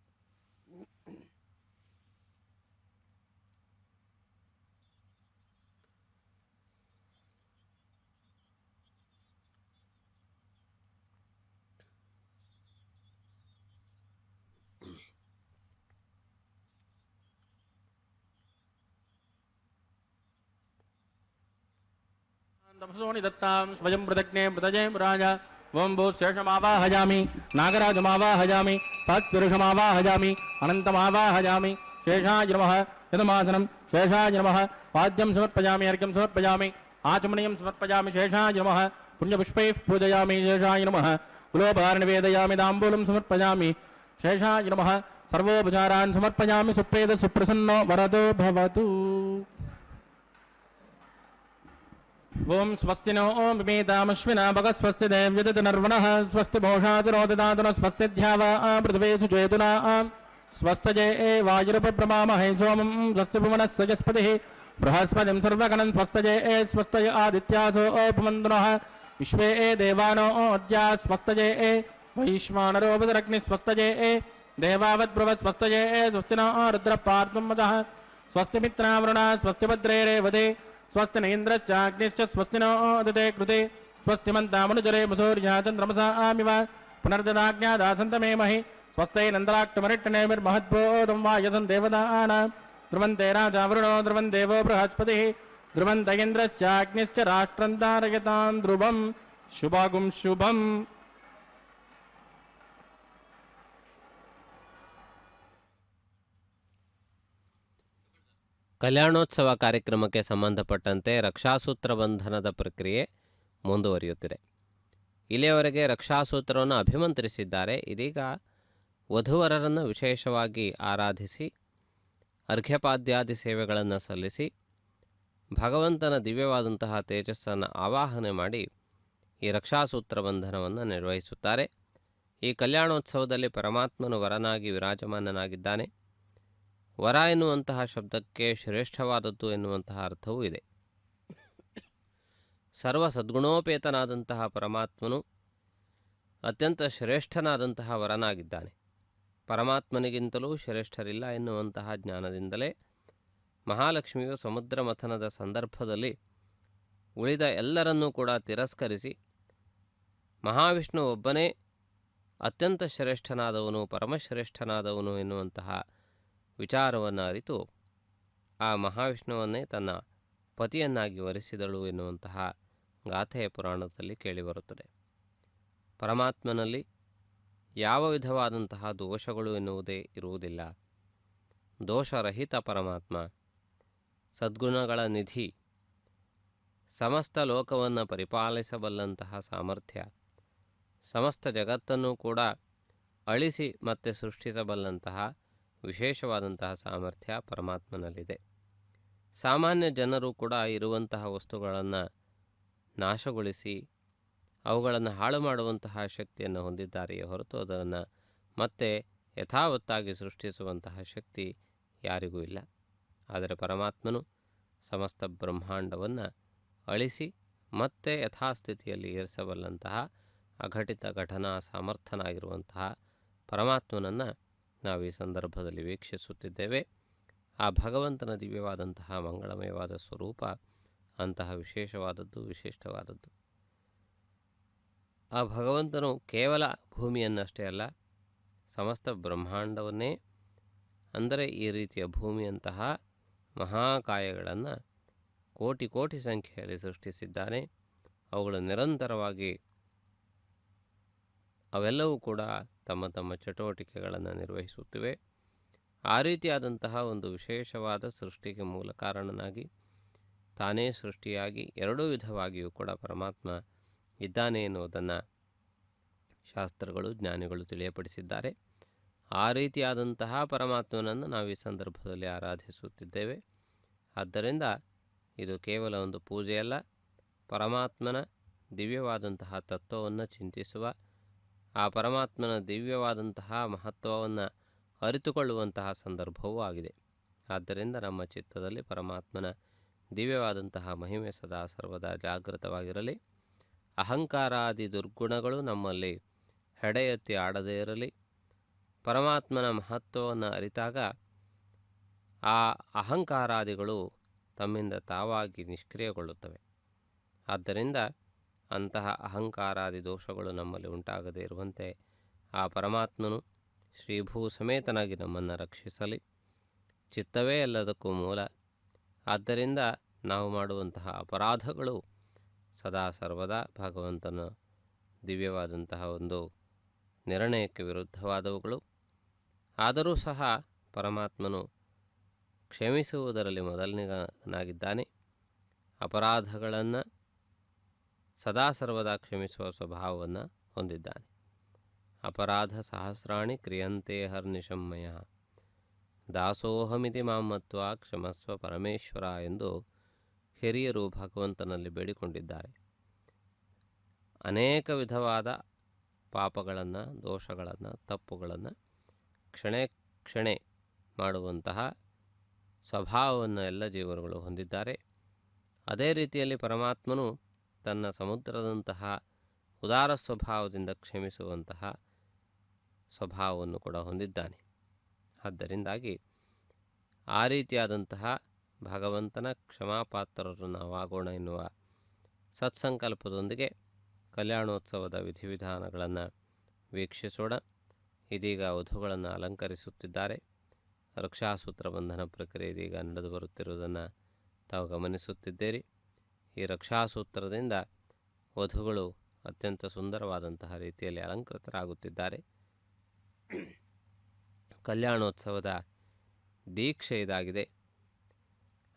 तपसोनि दत्तां स्वयं प्रदग्ने मृतजे राज ओं भूः शेषमावाहयामि नागराजमावाहयामि सात्पुरुषमावाहयामि अनन्तमावाहयामि शेषाय नमः यदमासनं शेषाय नमः वाद्यं समर्पयामि अर्घ्यं समर्पयामि आचमनीयं समर्पयामि शेषाय नमः पुण्यपुष्पैः पूजयामि शेषाय नमः कुलोपहारं निवेदयामि ताम्बूलं समर्पयामि शेषाय नमः सर्वोपचारान् समर्पयामि सुप्रेद सुप्रसन्नो वरदो भवतु. ಓಂ ಸ್ವಸ್ತಿ ನೋ ಓಂ ವಿಮೇತಾಮಶ್ವಿನ ಭಗ ಸ್ವಸ್ತಿ ದೇವ್ಯದತ ನರ್ವಣಃ ಸ್ವಸ್ತಿ ಭೋಷಾತಿರೋ ದದಾತುನ ಸ್ವಸ್ತಿ ಧ್ಯಾವ ಪೃಥ್ವೇ ಸುಚೇತುನಾ ಸ್ವಸ್ತಜೇ ವಾಯುರಪಬ್ರಮಾಮಹೇ ಸೋಮಂ ಸ್ವಸ್ತಿ ಭುವನಸ್ಸಜಸ್ಪತಿಃ ಬೃಹಸ್ಪತಿಂ ಸರ್ವಗಣಂ ಸ್ವಸ್ತಜೇ ಸ್ವಸ್ತಯ ಆದಿತ್ಯಾಸೋ ಪಮಂತನಃ ವಿಶ್ವೇ ದೇವಾನೋ ಅದ್ಯ ಸ್ವಸ್ತಜೇ ವೈಶ್ವಾನರೋ ಬದರಗ್ನಿ ಸ್ವಸ್ತಜೇ ದೇವಾವದ್ಭ್ರವ ಸ್ವಸ್ತಜೇ ಸ್ವಸ್ತಿನೋ ರುದ್ರಪಾರ್ತ್ವಂ ಮದಃ ಸ್ವಸ್ತಿ ಮಿತ್ರಾವರುಣ ಸ್ವಸ್ತಿ ಭದ್ರೇ ರೇವತೆ ಸ್ವಸ್ತಿ ನೇಂದ್ರಶ್ಚಾಗ್ನಿಶ್ಚ ಸ್ವಸ್ತಿ ನೋ ದತೆ ಕೃತೆ ಸ್ವಸ್ತಿ ಮಂತಾಮನುಜರೆ ಮುಸೂರ್ಯ ಚಂದ್ರಮಸಾಮಿವ ಪುನರ್ದದಾಜ್ಞಾದಾಸಂತ ಮೇ ಮಹಿ ಸ್ವಸ್ಥೈ ನಂದರಾಕ್ತಮರಿಟ್ಟನೇಮಿರ್ಮಹದ್ಬೋಧಂ ವಾಯಸನ್ ದೇವದಾನಾಂ ಧ್ರುವಂತೆ ರಾಜಾವರುಣೋ ಧ್ರುವನ್ ದೇವೋ ಬೃಹಸ್ಪತಿಃ ಧ್ರುವಂತ ಇಂದ್ರಶ್ಚಾಗ್ನಿಶ್ಚ ರಾಷ್ಟ್ರಂ ಧಾರಯತಾಂ ಧ್ರುವಂ ಶುಭಾಗುಂ ಶುಭಂ. ಕಲ್ಯಾಣೋತ್ಸವ ಕಾರ್ಯಕ್ರಮಕ್ಕೆ ಸಂಬಂಧಪಟ್ಟಂತೆ ರಕ್ಷಾಸೂತ್ರ ಬಂಧನದ ಪ್ರಕ್ರಿಯೆ ಮುಂದುವರಿಯುತ್ತಿದೆ. ಇಲ್ಲಿಯವರೆಗೆ ರಕ್ಷಾಸೂತ್ರವನ್ನು ಅಭಿಮಂತ್ರಿಸಿದ್ದಾರೆ. ಇದೀಗ ವಧುವರರನ್ನು ವಿಶೇಷವಾಗಿ ಆರಾಧಿಸಿ ಅರ್ಘ್ಯಪಾದ್ಯಾದಿ ಸೇವೆಗಳನ್ನು ಸಲ್ಲಿಸಿ ಭಗವಂತನ ದಿವ್ಯವಾದಂತಹ ತೇಜಸ್ಸನ್ನು ಆವಾಹನೆ ಮಾಡಿ ಈ ರಕ್ಷಾಸೂತ್ರ ಬಂಧನವನ್ನು ನಿರ್ವಹಿಸುತ್ತಾರೆ. ಈ ಕಲ್ಯಾಣೋತ್ಸವದಲ್ಲಿ ಪರಮಾತ್ಮನು ವರನಾಗಿ ವಿರಾಜಮಾನನಾಗಿದ್ದಾನೆ. ವರ ಎನ್ನುವಂತಹ ಶಬ್ದಕ್ಕೆ ಶ್ರೇಷ್ಠವಾದದ್ದು ಎನ್ನುವಂತಹ ಅರ್ಥವೂ ಇದೆ. ಸರ್ವ ಸದ್ಗುಣೋಪೇತನಾದಂತಹ ಪರಮಾತ್ಮನು ಅತ್ಯಂತ ಶ್ರೇಷ್ಠನಾದಂತಹ ವರನಾಗಿದ್ದಾನೆ. ಪರಮಾತ್ಮನಿಗಿಂತಲೂ ಶ್ರೇಷ್ಠರಿಲ್ಲ ಎನ್ನುವಂತಹ ಜ್ಞಾನದಿಂದಲೇ ಮಹಾಲಕ್ಷ್ಮಿಯು ಸಮುದ್ರ ಮಥನದ ಸಂದರ್ಭದಲ್ಲಿ ಉಳಿದ ಎಲ್ಲರನ್ನೂ ಕೂಡ ತಿರಸ್ಕರಿಸಿ ಮಹಾವಿಷ್ಣು ಒಬ್ಬನೇ ಅತ್ಯಂತ ಶ್ರೇಷ್ಠನಾದವನು, ಪರಮಶ್ರೇಷ್ಠನಾದವನು ಎನ್ನುವಂತಹ ವಿಚಾರವನ್ನು ಅರಿತು ಆ ಮಹಾವಿಷ್ಣುವನ್ನೇ ತನ್ನ ಪತಿಯನ್ನಾಗಿ ವರಿಸಿದಳು ಎನ್ನುವಂತಹ ಗಾಥೆಯ ಪುರಾಣದಲ್ಲಿ ಕೇಳಿಬರುತ್ತದೆ. ಪರಮಾತ್ಮನಲ್ಲಿ ಯಾವ ವಿಧವಾದಂತಹ ದೋಷಗಳು ಎನ್ನುವುದೇ ಇರುವುದಿಲ್ಲ. ದೋಷರಹಿತ ಪರಮಾತ್ಮ, ಸದ್ಗುಣಗಳ ನಿಧಿ, ಸಮಸ್ತ ಲೋಕವನ್ನು ಪರಿಪಾಲಿಸಬಲ್ಲಂತಹ ಸಾಮರ್ಥ್ಯ, ಸಮಸ್ತ ಜಗತ್ತನ್ನು ಕೂಡ ಅಳಿಸಿ ಮತ್ತೆ ಸೃಷ್ಟಿಸಬಲ್ಲಂತಹ ವಿಶೇಷವಾದಂತಹ ಸಾಮರ್ಥ್ಯ ಪರಮಾತ್ಮನಲ್ಲಿದೆ. ಸಾಮಾನ್ಯ ಜನರು ಕೂಡ ಇರುವಂತಹ ವಸ್ತುಗಳನ್ನು ನಾಶಗೊಳಿಸಿ ಅವುಗಳನ್ನು ಹಾಳು ಮಾಡುವಂತಹ ಶಕ್ತಿಯನ್ನು ಹೊಂದಿದ್ದಾರೆಯೇ ಹೊರತು ಅದನ್ನು ಮತ್ತೆ ಯಥಾವತ್ತಾಗಿ ಸೃಷ್ಟಿಸುವಂತಹ ಶಕ್ತಿ ಯಾರಿಗೂ ಇಲ್ಲ. ಆದರೆ ಪರಮಾತ್ಮನು ಸಮಸ್ತ ಬ್ರಹ್ಮಾಂಡವನ್ನು ಅಳಿಸಿ ಮತ್ತೆ ಯಥಾಸ್ಥಿತಿಯಲ್ಲಿ ಏರಿಸಬಲ್ಲಂತಹ ಅಘಟಿತ ಘಟನಾ ಸಮರ್ಥನಾಗಿರುವಂತಹ ಪರಮಾತ್ಮನನ್ನು ನಾವು ಈ ಸಂದರ್ಭದಲ್ಲಿ ವೀಕ್ಷಿಸುತ್ತಿದ್ದೇವೆ. ಆ ಭಗವಂತನ ದಿವ್ಯವಾದಂತಹ ಮಂಗಳಮಯವಾದ ಸ್ವರೂಪ ಅಂತಹ ವಿಶೇಷವಾದದ್ದು, ವಿಶಿಷ್ಟವಾದದ್ದು. ಆ ಭಗವಂತನು ಕೇವಲ ಭೂಮಿಯನ್ನಷ್ಟೇ ಅಲ್ಲ, ಸಮಸ್ತ ಬ್ರಹ್ಮಾಂಡವನ್ನೇ, ಅಂದರೆ ಈ ರೀತಿಯ ಭೂಮಿಯಂತಹ ಮಹಾಕಾಯಗಳನ್ನು ಕೋಟಿ ಕೋಟಿ ಸಂಖ್ಯೆಯಲ್ಲಿ ಸೃಷ್ಟಿಸಿದ್ದಾನೆ. ಅವುಗಳು ನಿರಂತರವಾಗಿ ಅವೆಲ್ಲವೂ ಕೂಡ ತಮ್ಮ ತಮ್ಮ ಚಟುವಟಿಕೆಗಳನ್ನು ನಿರ್ವಹಿಸುತ್ತಿವೆ. ಆ ರೀತಿಯಾದಂತಹ ಒಂದು ವಿಶೇಷವಾದ ಸೃಷ್ಟಿಗೆ ಮೂಲ ಕಾರಣನಾಗಿ ತಾನೇ ಸೃಷ್ಟಿಯಾಗಿ ಎರಡೂ ವಿಧವಾಗಿಯೂ ಕೂಡ ಪರಮಾತ್ಮ ಇದ್ದಾನೆ ಎನ್ನುವುದನ್ನು ಶಾಸ್ತ್ರಗಳು, ಜ್ಞಾನಿಗಳು ತಿಳಿಯಪಡಿಸಿದ್ದಾರೆ. ಆ ರೀತಿಯಾದಂತಹ ಪರಮಾತ್ಮನನ್ನು ನಾವು ಈ ಸಂದರ್ಭದಲ್ಲಿ ಆರಾಧಿಸುತ್ತಿದ್ದೇವೆ. ಆದ್ದರಿಂದ ಇದು ಕೇವಲ ಒಂದು ಪೂಜೆಯಲ್ಲ, ಪರಮಾತ್ಮನ ದಿವ್ಯವಾದಂತಹ ತತ್ವವನ್ನು ಚಿಂತಿಸುವ, ಆ ಪರಮಾತ್ಮನ ದಿವ್ಯವಾದಂತಹ ಮಹತ್ವವನ್ನು ಅರಿತುಕೊಳ್ಳುವಂತಹ ಸಂದರ್ಭವೂ ಆಗಿದೆ. ಆದ್ದರಿಂದ ನಮ್ಮ ಚಿತ್ತದಲ್ಲಿ ಪರಮಾತ್ಮನ ದಿವ್ಯವಾದಂತಹ ಮಹಿಮೆ ಸದಾ ಸರ್ವದಾ ಜಾಗೃತವಾಗಿರಲಿ. ಅಹಂಕಾರಾದಿ ದುರ್ಗುಣಗಳು ನಮ್ಮಲ್ಲಿ ಹೆಡೆಯೆತ್ತಿ ಆಡದೇ ಇರಲಿ. ಪರಮಾತ್ಮನ ಮಹತ್ವವನ್ನು ಅರಿತಾಗ ಆ ಅಹಂಕಾರಾದಿಗಳು ತಮ್ಮಿಂದ ತಾವಾಗಿ ನಿಷ್ಕ್ರಿಯಗೊಳ್ಳುತ್ತವೆ. ಆದ್ದರಿಂದ ಅಂತಹ ಅಹಂಕಾರಾದಿ ದೋಷಗಳು ನಮ್ಮಲ್ಲಿ ಉಂಟಾಗದೇ ಇರುವಂತೆ ಆ ಪರಮಾತ್ಮನು ಶ್ರೀಭೂ ಸಮೇತನಾಗಿ ನಮ್ಮನ್ನು ರಕ್ಷಿಸಲಿ. ಚಿತ್ತವೇ ಎಲ್ಲದಕ್ಕೂ ಮೂಲ. ಆದ್ದರಿಂದ ನಾವು ಮಾಡುವಂತಹ ಅಪರಾಧಗಳು ಸದಾ ಸರ್ವದಾ ಭಗವಂತನ ದಿವ್ಯವಾದಂತಹ ಒಂದು ನಿರ್ಣಯಕ್ಕೆ ವಿರುದ್ಧವಾದವುಗಳು. ಆದರೂ ಸಹ ಪರಮಾತ್ಮನು ಕ್ಷಮಿಸುವುದರಲ್ಲಿ ಮೊದಲನೇನಾಗಿದ್ದಾನೆ. ಅಪರಾಧಗಳನ್ನು ಸದಾ ಸರ್ವದಾ ಕ್ಷಮಿಸುವ ಸ್ವಭಾವವನ್ನು ಹೊಂದಿದ್ದಾನೆ. ಅಪರಾಧ ಸಹಸ್ರಾಣಿ ಕ್ರಿಯಂತೆ ಹರ್ನಿಶಮ್ಮಯ ದಾಸೋಹಮಿತಿ ಮಾಮತ್ವ ಕ್ಷಮಸ್ವ ಪರಮೇಶ್ವರ ಎಂದು ಹಿರಿಯರು ಭಗವಂತನಲ್ಲಿ ಬೇಡಿಕೊಂಡಿದ್ದಾರೆ. ಅನೇಕ ವಿಧವಾದ ಪಾಪಗಳನ್ನು, ದೋಷಗಳನ್ನು, ತಪ್ಪುಗಳನ್ನು ಕ್ಷಣೆ ಕ್ಷಣೆ ಮಾಡುವಂತಹ ಸ್ವಭಾವವನ್ನು ಎಲ್ಲ ಜೀವರುಗಳು ಹೊಂದಿದ್ದಾರೆ. ಅದೇ ರೀತಿಯಲ್ಲಿ ಪರಮಾತ್ಮನು ತನ್ನ ಸಮುದ್ರದಂತಹ ಉದಾರ ಸ್ವಭಾವದಿಂದ ಕ್ಷಮಿಸುವಂತಹ ಸ್ವಭಾವವನ್ನು ಕೂಡ ಹೊಂದಿದ್ದಾನೆ. ಆದ್ದರಿಂದಾಗಿ ಆ ರೀತಿಯಾದಂತಹ ಭಗವಂತನ ಕ್ಷಮಾಪಾತ್ರರು ನಾವಾಗೋಣ ಎನ್ನುವ ಸತ್ಸಂಕಲ್ಪದೊಂದಿಗೆ ಕಲ್ಯಾಣೋತ್ಸವದ ವಿಧಿವಿಧಾನಗಳನ್ನು ವೀಕ್ಷಿಸೋಣ. ಇದೀಗ ವಧುಗಳನ್ನು ಅಲಂಕರಿಸುತ್ತಿದ್ದಾರೆ. ರಕ್ಷಾಸೂತ್ರ ಬಂಧನ ಪ್ರಕ್ರಿಯೆ ಇದೀಗ ನಡೆದು ಬರುತ್ತಿರುವುದನ್ನು ತಾವು ಗಮನಿಸುತ್ತಿದ್ದೀರಿ. ಈ ರಕ್ಷಾಸೂತ್ರದಿಂದ ವಧುಗಳು ಅತ್ಯಂತ ಸುಂದರವಾದಂತಹ ರೀತಿಯಲ್ಲಿ ಅಲಂಕೃತರಾಗುತ್ತಿದ್ದಾರೆ. ಕಲ್ಯಾಣೋತ್ಸವದ ದೀಕ್ಷೆ ಇದಾಗಿದೆ.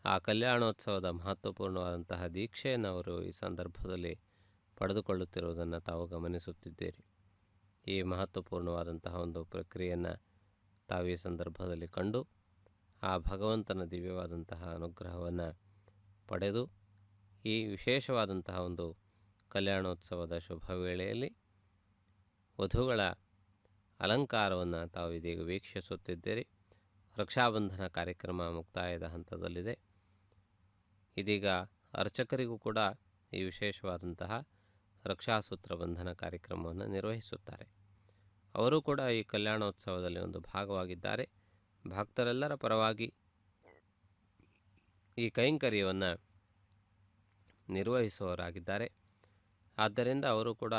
ಆ ಕಲ್ಯಾಣೋತ್ಸವದ ಮಹತ್ವಪೂರ್ಣವಾದಂತಹ ದೀಕ್ಷೆಯನ್ನು ಅವರು ಈ ಸಂದರ್ಭದಲ್ಲಿ ಪಡೆದುಕೊಳ್ಳುತ್ತಿರುವುದನ್ನು ತಾವು ಗಮನಿಸುತ್ತಿದ್ದೀರಿ. ಈ ಮಹತ್ವಪೂರ್ಣವಾದಂತಹ ಒಂದು ಪ್ರಕ್ರಿಯೆಯನ್ನು ತಾವು ಈ ಸಂದರ್ಭದಲ್ಲಿ ಕಂಡು ಆ ಭಗವಂತನ ದಿವ್ಯವಾದಂತಹ ಅನುಗ್ರಹವನ್ನು ಪಡೆದು ಈ ವಿಶೇಷವಾದಂತಹ ಒಂದು ಕಲ್ಯಾಣೋತ್ಸವದ ಶುಭ ವೇಳೆಯಲ್ಲಿ ವಧುಗಳ ಅಲಂಕಾರವನ್ನು ತಾವು ಇದೀಗ ವೀಕ್ಷಿಸುತ್ತಿದ್ದೀರಿ. ರಕ್ಷಾಬಂಧನ ಕಾರ್ಯಕ್ರಮ ಮುಕ್ತಾಯದ ಹಂತದಲ್ಲಿದೆ. ಇದೀಗ ಅರ್ಚಕರಿಗೂ ಕೂಡ ಈ ವಿಶೇಷವಾದಂತಹ ರಕ್ಷಾಸೂತ್ರ ಬಂಧನ ಕಾರ್ಯಕ್ರಮವನ್ನು ನಿರ್ವಹಿಸುತ್ತಾರೆ. ಅವರು ಕೂಡ ಈ ಕಲ್ಯಾಣೋತ್ಸವದಲ್ಲಿ ಒಂದು ಭಾಗವಾಗಿದ್ದಾರೆ. ಭಕ್ತರೆಲ್ಲರ ಪರವಾಗಿ ಈ ಕೈಂಕರ್ಯವನ್ನು ನಿರ್ವಹಿಸುವವರಾಗಿದ್ದಾರೆ. ಆದ್ದರಿಂದ ಅವರು ಕೂಡ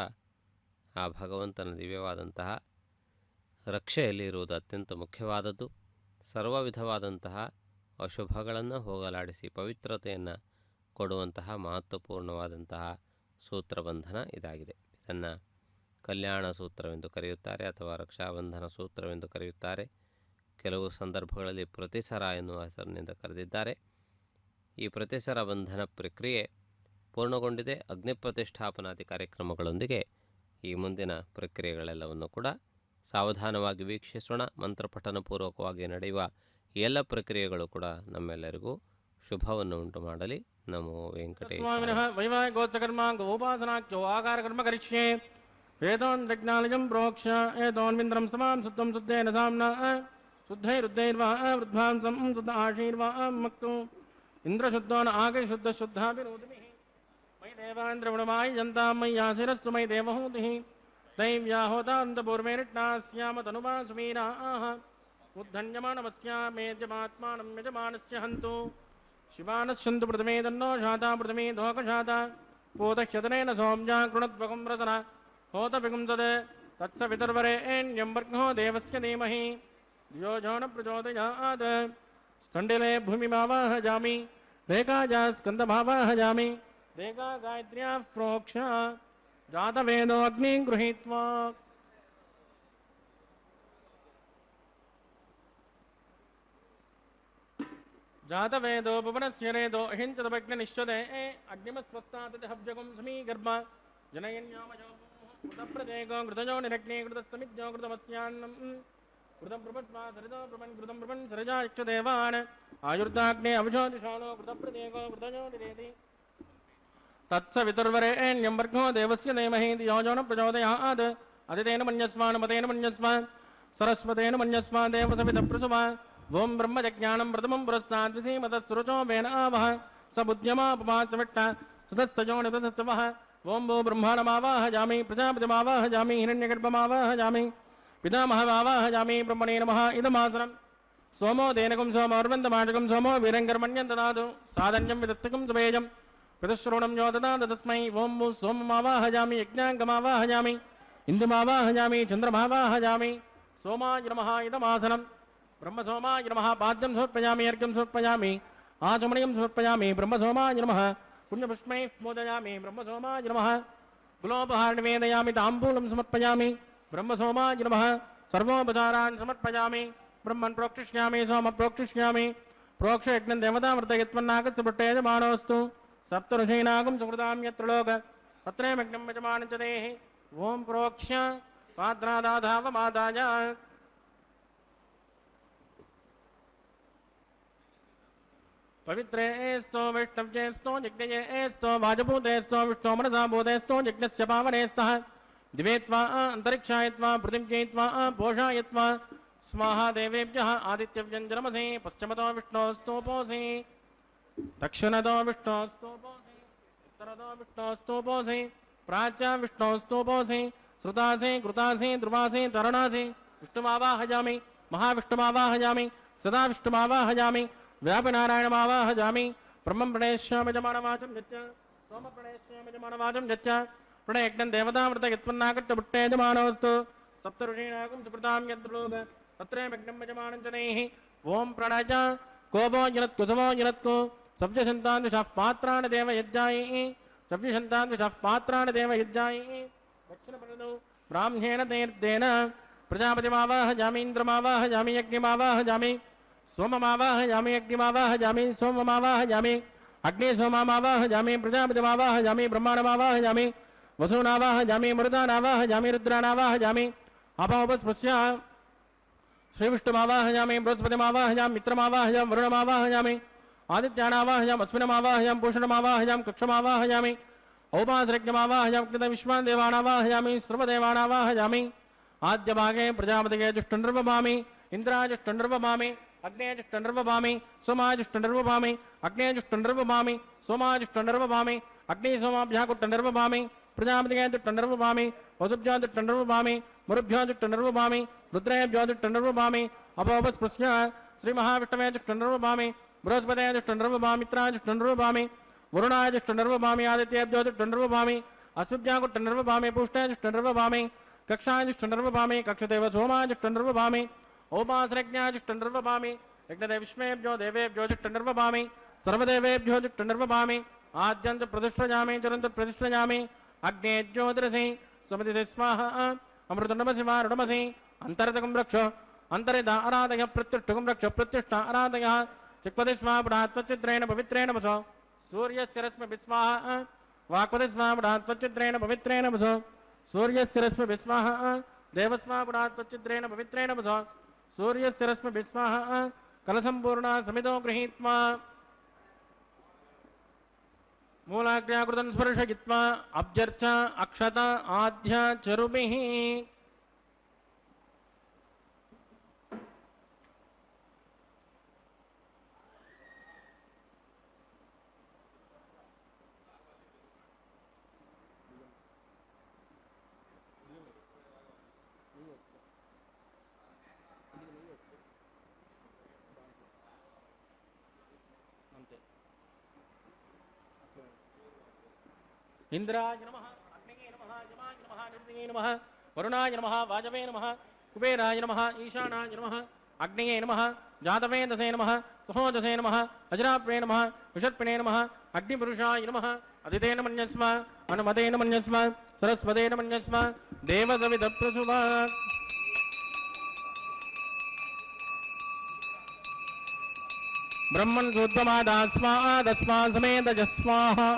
ಆ ಭಗವಂತನ ದಿವ್ಯವಾದಂತಹ ರಕ್ಷೆಯಲ್ಲಿ ಇರುವುದು ಅತ್ಯಂತ ಮುಖ್ಯವಾದದ್ದು. ಸರ್ವ ವಿಧವಾದಂತಹ ಅಶುಭಗಳನ್ನು ಹೋಗಲಾಡಿಸಿ ಪವಿತ್ರತೆಯನ್ನು ಕೊಡುವಂತಹ ಮಹತ್ವಪೂರ್ಣವಾದಂತಹ ಸೂತ್ರಬಂಧನ ಇದಾಗಿದೆ. ಇದನ್ನು ಕಲ್ಯಾಣ ಸೂತ್ರವೆಂದು ಕರೆಯುತ್ತಾರೆ ಅಥವಾ ರಕ್ಷಾಬಂಧನ ಸೂತ್ರವೆಂದು ಕರೆಯುತ್ತಾರೆ. ಕೆಲವು ಸಂದರ್ಭಗಳಲ್ಲಿ ಪ್ರತಿಸರ ಎನ್ನುವ ಹೆಸರಿನಿಂದ ಕರೆದಿದ್ದಾರೆ. ಈ ಪ್ರತಿಸರ ಬಂಧನ ಪ್ರಕ್ರಿಯೆ ಪೂರ್ಣಗೊಂಡಿದೆ. ಅಗ್ನಿ ಪ್ರತಿಷ್ಠಾಪನಾದಿ ಕಾರ್ಯಕ್ರಮಗಳೊಂದಿಗೆ ಈ ಮುಂದಿನ ಪ್ರಕ್ರಿಯೆಗಳೆಲ್ಲವನ್ನು ಕೂಡ ಸಾವಧಾನವಾಗಿ ವೀಕ್ಷಿಸೋಣ. ಮಂತ್ರಪಠನಪೂರ್ವಕವಾಗಿ ನಡೆಯುವ ಎಲ್ಲ ಪ್ರಕ್ರಿಯೆಗಳು ಕೂಡ ನಮ್ಮೆಲ್ಲರಿಗೂ ಶುಭವನ್ನು ಉಂಟು ಮಾಡಲಿ. ನಮೋ ವೆಂಕಟೇಶ. ವೈವಾಹಿಕೋತ್ಸಕರ್ಮ ಗೋಪಾಸನಾಖ್ಯೋ ಆಕಾರಕರ್ಮ ಕರಿಷ್ಯೆ ವೇದೋನ್ವಿಜ್ಞಾನಜಂ ಪ್ರೋಕ್ಷ ಏತೋನ್ವಿಂದ್ರಂ ಸಮಾಂ ಸುತ್ತಂ ಶುದ್ಧೇನ ಸಾಮ್ನ ಶುದ್ಧೈರುದ್ಧೈರ್ವಾ ವೃದ್ಧಾಂಸಂ ಶುದ್ಧ ಆಶೀರ್ವಾ ಮಕ್ತು ಇಂದ್ರಶುದ್ಧೋನ ಆಗೆ ಶುದ್ಧ ಶುದ್ಧಾಭಿರೋಧಿಮಿಃ ಮೈ ದೇವಾಂದ್ರವಣಮಾಯಿ ಜಂತಾಂ ಮಯ್ಯಾಸಿರಸ್ತು ಮೈ ದೇವಹೂತಿಃ ದೈವ್ಯಾಹೋತಾಂತಪೂರ್ವೇರಿಟ್ನಾಸ್ಯಾಮ ತನುವಾ ಸುಮೀರಾಃ ಉದ್ಧನ್ಯಮಾನಮಸ್ಯಾಮೇದ್ಯಮಾತ್ಮಾನಂ ಯಜಮಾನಸ್ಯ ಹಂತು ಶಿವಾನಶ್ಯಂತು ಪ್ರಥಮೇ ತನ್ನೋ ಶಾತಾ ಪ್ರಥಮೇ ದೋಕಶಾತಾ ಪೂತಹ್ಯತನೇನ ಸೌಮ್ಯಾ ಕೃಣದ್ವಕಂ ರಸನ ಹೋತಪಿಗುಂ ತದ್ ತತ್ಸವಿತರ್ವರೆಣ್ಯಂ ವರ್ಗೋ ದೇವಸ್ಯ ಧೀಮಹಿ ಧಿಯೋ ಯೋ ನ ಪ್ರಚೋದಯಾತ್ ಸ್ತಂಡಿಲೆ ಭೂಮಿಮಾವಾಹಯಾಮಿ ರೇಖಾಜಾ ಸ್ಕಂದಮಾವಾಹಯಾಮಿ ರೇಖಾ ಗಾಯತ್ರ್ಯಾ ಪ್ರೋಕ್ಷ ಜಾತವೇದೋ ಅಗ್ನಿ ಗೃಹೀತ್ವಾ ಜಾತವೇದೋ ಭುವನಸ್ಯ ರೇದೋ ಅಹಿಂಚದಭಗ್ನ ನಿಶ್ಚದೆ ಅಗ್ನಿಮಸ್ವಸ್ತಾತತಿ ಹವ್ಯಕಂ ಸಮೀಗರ್ಭ ಜನಯನ್ಯಾಮಯೋ ಕೃತಪ್ರದೇಕೋ ಕೃತಜೋ ನಿರಗ್ನೇ ಕೃತಸಮಿಜ್ಞೋ ಕೃತಮಸ್ಯಾನ್ನಂ ಕೃತಂ ಪ್ರಪತ್ವಾ ಸರಿದೋ ಪ್ರಪನ್ ಕೃತಂ ಪ್ರಪನ್ ಸರಿಜಾ ಯಕ್ಷದೇವಾನ್ ಆಯುರ್ದಾಗ್ನೇ ಅವಶೋದಿಶಾಲೋ ಕೃತಪ್ರದೇಕೋ ಕೃತಜೋ ನಿರೇತಿ ತತ್ಸವಿತುರ್ವರೆಣ್ಯಂ ವರ್ಗೋ ದೇವಸ್ಯ ಧೀಮಹಿ ಧಿಯೋ ಯೋ ನ ಪ್ರಚೋದಯಾತ್ ಅದಿತೇನ ಮನ್ಯಸ್ಮಾನ್ ಮತೇನ ಮನ್ಯಸ್ಮಾನ್ ಸರಸ್ವತೇನ ಮನ್ಯಸ್ಮಾನ್ ದೇವಸವಿತ ಪ್ರಸುವಾ ಓಂ ಬ್ರಹ್ಮಜ್ಞಾನಂ ಪ್ರಥಮಂ ಪುರಸ್ತಾದ್ ವಿಸೀಮತಸ್ರುಚೋ ವೇನ ಆವಹ ಸ ಬುದ್ಧ್ಯಮಾಪಮಾಚವಿಟ್ಟ ಸುತಸ್ತಜೋ ನಿತಸ್ತವಃ ಓಂ ಭೋ ಬ್ರಹ್ಮಾಣಮಾವಾಹಯಾಮಿ ಪ್ರಜಾಪತಿಮಾವಾಹಯಾಮಿ ಹಿರಣ್ಯಗರ್ಭಮಾವಾಹಯಾಮಿ ಪಿತಾಮಹಮಾವಾಹಯಾಮಿ ಬ್ರಹ್ಮಣೇ ನಮಃ ಇದಮಾಸನಂ ಸೋಮೋ ದೇನಕಂ ಸೋಮೋರ್ವಂದಮಾಟಕಂ ಸೋಮೋ ವೀರಂಗರ್ಮಣ್ಯಂ ದದಾತು ಸಾಧನ್ಯಂ ವಿದತ್ತಕಂ ಸುಬೇಜಂ ಪ್ರತಿಶ್ರವಣಂ ಯೋ ದದಾತ ತಸ್ಮೈ ಓಂ ಭೂ ಸೋಮಮಾವಾಹಯಾಮಿ ಯಜ್ಞಾಂಗಮಾವಾಹಯಾಮಿ ಇಂದುಮಾವಾಹಯಾಮಿ ಚಂದ್ರಮಾವಾಹಯಾಮಿ ಸೋಮಾಯ ನಮಃ ಇದಮಾಸನಂ ಬ್ರಹ್ಮಸೋಮಾಯ ನಮಃ ಪಾದ್ಯಂ ಸಮರ್ಪಯಾಮಿ ಅರ್ಘ್ಯಂ ಸಮರ್ಪಯಾಮಿ ಆಚಮಣಿಯಂ ಸಮರ್ಪಯಾಮಿ ಬ್ರಹ್ಮಸೋಮಾಯ ನಮಃ ಪುಣ್ಯಪುಷ್ಪೈ ಮೋದಯಾಮಿ ಬ್ರಹ್ಮಸೋಮಾಯ ನಮಃ ಗುಲೋಪಹಾರ ನಿವೇದಯಾಮಿ ತಾಂಬೂಲಂ ಸಮರ್ಪಯಾಮಿ ಬ್ರಹ್ಮಸೋಮಾಯ ನಮಃ ಸರ್ವೋಪಚಾರಾನ್ ಸಮರ್ಪಯಾಮಿ ಬ್ರಹ್ಮನ್ ಪ್ರೋಕ್ಷಿಷ್ಯಾಮಿ ಸೋಮ ಪ್ರೋಕ್ಷಿಷ್ಯಾಮಿ ಪ್ರೋಕ್ಷ ಯಜ್ಞಂ ದೇವತಾಮೃತಯತ್ವನ್ನಾಗಸ್ಯ ಪುಟ್ಟಯಜಮಾನೋऽस्तु ಸಪ್ತ ಋಷೀನಾಗಂ ಸುಕೃತಾಂ ಯತ್ರ ಲೋಕ ಪತ್ರಯಮಗ್ನಂ ಯಜಮಾನಂ ಚ ದೇಹಿ ಓಂ ಪ್ರೋಕ್ಷ್ಯ ಪಾತ್ರಾದಾಧಾವಮಾದಾಯ पवित्रेस्तो वैष्णव्येस्तो यज्ञयेस्तो वाजभूतेस्तो विष्णो मनसा भूतेस्तो यज्ञस्य पावनेस्तः दिवेत्वा अन्तरिक्षायत्वा पृथिव्यैत्वा पोषायत्वा स्वाहा देवेभ्यः आदित्यव्यञ्जनमसि पश्चिमतो विष्णोस्तोपोऽसि दक्षिणतो विष्णोस्तोपोऽसि उत्तरतो विष्णोस्तोपोऽसि प्राच्या विष्णोस्तोपोऽसि श्रुतासि कृतासि ध्रुवासि तरुणासि विष्णुमावाहयामि महाविष्णुमावाहयामि सदा विष्णुमावाहयामि व्यापनारायणमावाहयामि ब्रह्मं प्रणेष्यामजमानवाचं यच्च सोम प्रणेष्यामजमानवाचं यच्च प्रणयज्ञं देवतामृत यत्पन्नाकट्टपुट्टे यजमानोऽस्तु सप्तऋषीणागं सुकृतां यद्लोक तत्रे यज्ञं यजमानं जनैः ॐ प्रणय कोपो जलत्कुसवो जलत्कु सव्यसन्तान् विषः पात्राणि देव यज्जायैः सव्यसन्तान् विषः पात्राणि देव यज्जायैः दक्षिणपदौ ब्राह्म्येण तीर्थेन प्रजापतिमावाहयामि इन्द्रमावाहयामि यज्ञमावाहयामि सोममावाहयामि अग्निमावाहयामि सोममावाहयामि अग्निसोममावाहयामि प्रजापतिमावाहयामि ब्रह्माण्डमावाहयामि वसूनावाहयामि मरुदानावाहयामि रुद्रानावाहयामि अपोपस्पृश्य श्रीविष्णुमावाहयामि बृहस्पतिमावाहयामि मित्रमावाहयामि वरुणमावाहयामि आदित्यानावाहयामि अश्विनमावाहयामि पूषणमावाहयामि कक्षमावाहयामि औपासरज्ञमावाहयामि कृतविश्वान् देवानावाहयामि सर्वदेवानावाहयामि आद्यभागे प्रजापतये जुष्टुर्वभामि इन्द्राजुष्टुर्वभामि अग्नेजुष्टुर्वभामि सोमाजुष्टुर्वभामि अग्नेजुष्टुर्वभामि सोमाजुष्टुर्वभामि अग्निसोमाभ्याकुष्टुर्वभामि प्रजापतियुष्टुर्वभामि वसुभ्योजुष्टुर्वभामि मुरुभ्योजुष्टुर्वभामि रुद्रेभ्योजुष्टुर्वभामि अपोपस्पृश्य श्रीमहाविष्णवेजुष्टुर्वभामि बृहस्पतेजुष्टुर्वभामि मित्राजुष्टुर्वभामि वरुणाजुष्टुर्वभामि आदित्येभ्योजुष्टुर्वभामि अश्विभ्याकुष्टुर्वभामि पुष्टेजुष्टुर्वभामि कक्षाजुष्टुर्वभामि कक्षदेव सोमाजुष्टुर्वभामि औपासरज्ञाजुष्टुर्वभामि यज्ञदेविष्मेभ्यो देवेभ्यो जुष्टुर्वभामि सर्वदेवेभ्यो जुष्टुर्वभामि आद्यन्त प्रतिष्ठयामि चरन्त प्रतिष्ठयामि अग्ने ज्योतिरसि समिति स्वाहा अमृतनमसि वारुणमसि अन्तर्तकं रक्ष अन्तरिता आराधय प्रत्युष्टकं रक्ष प्रत्युष्ट आराधय चिक्पति स्वापडात्वचित्रेण पवित्रेण वसो सूर्यस्य रश्मिभिः स्वाहा वाक्पति स्वापडात्वचित्रेण पवित्रेण वसो सूर्यस्य रश्मिभिः स्वाहा देवस्वापडात्वचित्रेण पवित्रेण वसो सूर्यस्य रश्मिभिः स्वाहा कलसम्पूर्णा समितो गृहीत्वा मूलाग्र्याकृतं स्पर्शयित्वा अब्जर्च अक्षत आद्य चरुभिः इंद्राय नमः अग्निये नमः यमाय नमः निरुद्धिये नमः वरुणाय नमः वाजवे नमः कुबेराय नमः ईशानाय नमः अग्निये नमः जातवेदसे नमः सहोजसे नमः अजराप्रे नमः विषत्पिणे नमः अग्निपुरुषाय नमः अदितेन मन्यस्म अनुमतेन मन्यस्म सरस्वतेन मन्यस्म देवसविदप्रसुभा ब्रह्मन् सूत्रमादास्मादस्मात् समेत जस्वाहा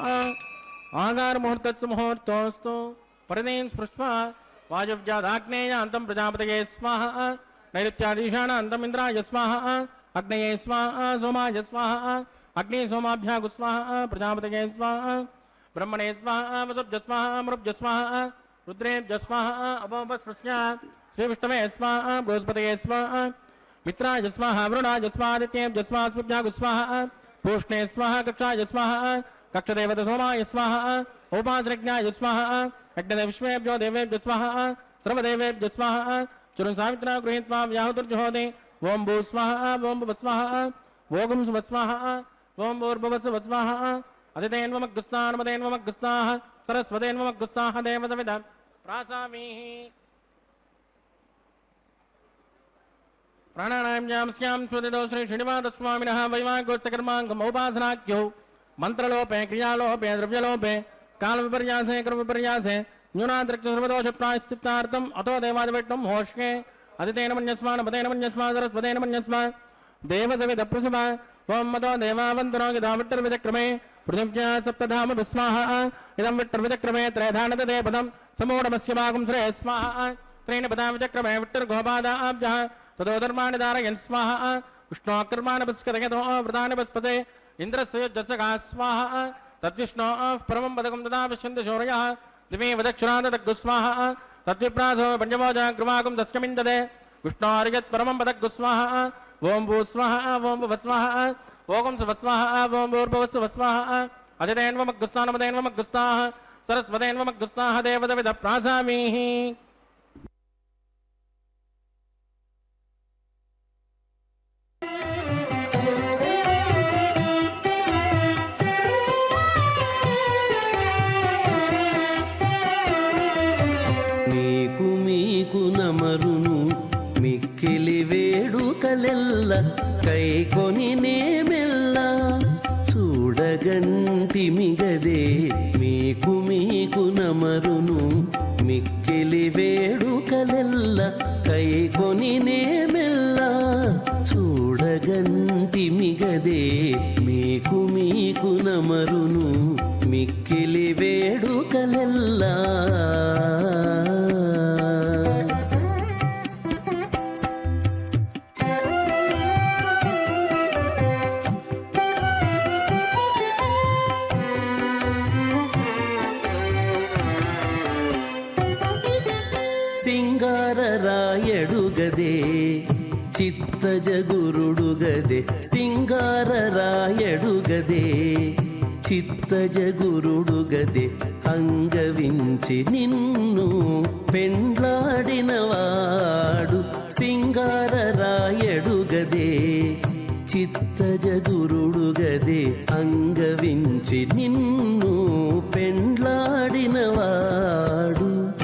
आगार मुहूर्तस्य मुहूर्तोऽस्तु परदेन स्पृष्ट्वा वायव्यादाग्नेयान्तं प्रजापतये स्वाहा नैऋत्यादीशानान्तम् इन्द्राय स्वाहा अग्नये स्वाहा सोमाय स्वाहा अग्नि सोमाभ्यागु स्वाहा प्रजापतये स्वाहा ब्रह्मणे स्वाहा वसुभ्य स्वाहा मरुभ्य स्वाहा रुद्रेभ्य स्वाहा अपोपस्पृश्य श्रीविष्णवे स्वाहा बृहस्पतये स्वाहा मित्राय स्वाहा वरुणाय स्वाहा आदित्येभ्य स्वाहा अश्विभ्यागु स्वाहा पूष्णे स्वाहा कक्षाय स्वाहा कक्षदेवत सोमाय स्वाहा औपासरज्ञाय स्वाहा यज्ञदेविष्मेभ्यो देवेभ्यो स्वाहा सर्वदेवेभ्यो स्वाहा चरुन् सावित्रा गृहीत्वा व्याहुतिर्जुहोति ओं भू स्वाहा ओं भुव स्वाहा ओं सुव स्वाहा ओं भूर्भुवस्सुव स्वाहा अदितेन्वमग्गस्तान्मदेन्वमग्गस्ताः सरस्वतेन्वमग्गस्ताः देवसविद प्रासामीः प्राणानां स्यां स्वदितो श्री श्रीनिवासस्वामिनः वैवाहिकोत्सकर्माङ्गम् औपासनाख्यो मंत्रलोपे क्रियालोपे द्रव्यलोपे काल विपर्यासे कर्म विपर्यासे न्यूनाद्रक्ष सर्वदोष प्रायश्चित्तार्थम अतो देवादिवट्टं होष्के अदितेन मन्यस्मा नमतेन मन्यस्मा सरस्वतेन मन्यस्मा देवसविदप्रसुभा ओं मतो देवावन्तरो यदाविट्टर्विचक्रमे पृथिव्या सप्तधाम विस्वाहा इदं विट्टर्विचक्रमे त्रयधानतते पदं समूढमस्य भागं श्रेय स्वाहा त्रीणि पदा विचक्रमे विट्टर्गोपादाभ्यः ततो धर्माणि धारयन् स्वाहा विष्णोकर्माणि पश्कतयतो वृतानि पस्पते ఇంద్రస్య జస్సగా స్వాహ తద్విష్ణోః పరమం పదకం తదా పశ్యంతి శౌర్యః దివే వదక్షురాదగ్గు స్వాహ తద్విప్రాసో పంచమోజాగ్రమాగం దస్కమిందదే విష్ణోర్యత్ పరమం పదగ్గు స్వాహ ఓం భూ స్వాహ ఓం భువ స్వాహ ఓం సువస్వాహ ఓం భూర్భువస్సు స్వాహ అదిదేన్వమగ్గుస్థానమదేన్వమగ్గుస్థాః సరస్వదేన్వమగ్గుస్థాః దేవదవిద ప్రాసామీః. మీకు మీకు నమరును మిక్కిలి వేడుకలెల్ల కైకొని నేమెల్ల చూడగంటి మిగదే. మీకు మీకు నమరును మిక్కిలి వేడుకలెల్ల కైకొని నేమెల్ల చూడగంటి మిగదే. మీకు మీకు నమరును మిక్కిలి వేడుకలెల్లా. సింగారరాయడుగదే చిత్తజగురుడుగదే. సింగారరాయడుగదే చిత్తజగురుడుగదే. అంగవించి నిన్ను పెండ్లాడినవాడు సింగారరాయడుగదే చిత్తజగురుడుగదే. అంగవించి నిన్ను పెండ్లాడినవాడు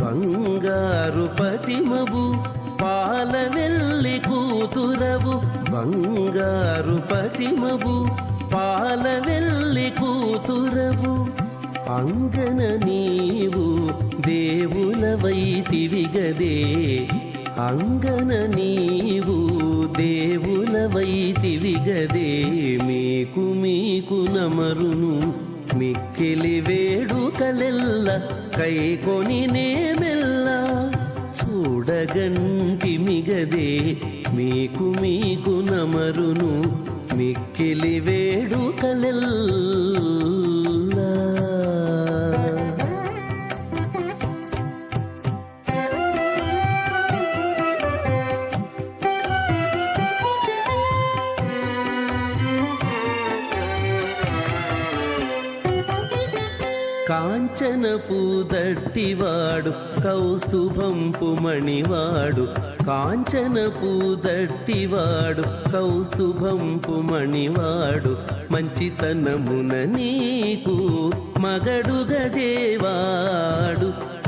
బంగారు పతిమవు పాలవెల్లి కూతురవు. బంగారు పతిమవు పాలవెల్లి కూతురవు. అంగన నీవు దేవులవైతివిగదే. అంగన నీవు దేవులవైతివిగదే. మీకు మీకు నమరును మిక్కిలి వేడుకలెల్ల కైకొని నేమెల్ల చూడగంటి మిగదే. మీకు మీకు నమరును మిక్కిలి వేడుకలెల్లా. కాంచనపు దట్టివాడు కౌస్తుభంపు మణివాడు. కాంచనపు దట్టివాడు కౌస్తుభంపు మణివాడు. మంచితనమున నీకు మగడుగదేవాడు.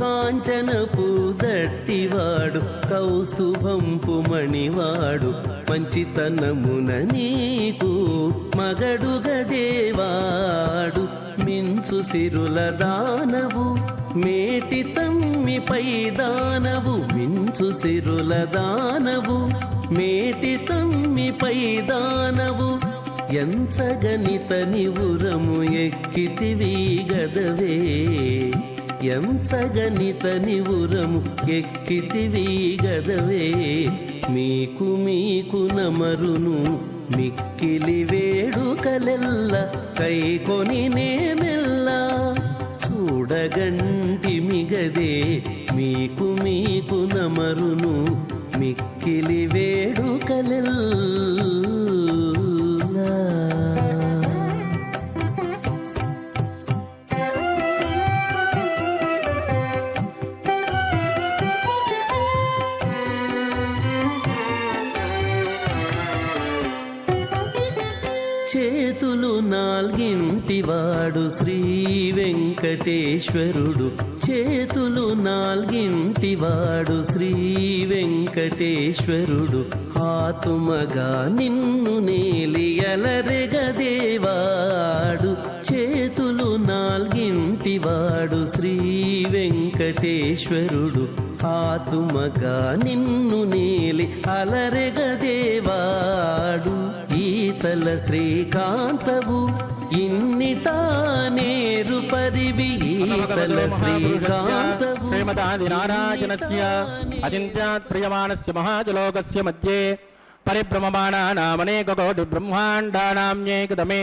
కాంచనపు దట్టివాడు కౌస్తుభంపు మణివాడు. మంచితనమున నీకు మగడుగదేవాడు. మించు సిరుల దానవు మేటి తమ్మిపై దానవు. మించు సిరుల దానవు మేటి తమ్మిపై దానవు. ఎంచగనిత నివురము ఎక్కితివి గదవే. ఎంచగనిత నివురము ఎక్కితివి గదవే. మీకు మీకు నమరును మిక్కిలి వేడుకలెల్ల కైకొని నేమెల్ల చూడగంటి మిగదే. మీకు మీకు నమరును మిక్కిలి వేడుకలెల్లా. చేతులు నాల్గింటివాడు శ్రీ వెంకటేశ్వరుడు. చేతులు నాల్గింటివాడు శ్రీ వెంకటేశ్వరుడు. ఆతుమగా నిన్ను నేలియలరెగదేవాడు. చేతులు నాల్గింటివాడు శ్రీ వెంకటేశ్వరుడు. ఆతుమగా నిన్ను నేలి అలరెగదేవాడు. ఈతల శ్రీకాంతవు ఇన్నిటా నేరు పరివి. ఈతల శ్రీకాంతవు శ్రీమదాదినారాయణస్య అచింత్యాత్ ప్రియమాణస్య మహాజలోకస్య మధ్యే పరిభ్రమమాణానామనేక కోటి బ్రహ్మాండానాం ఏకదమే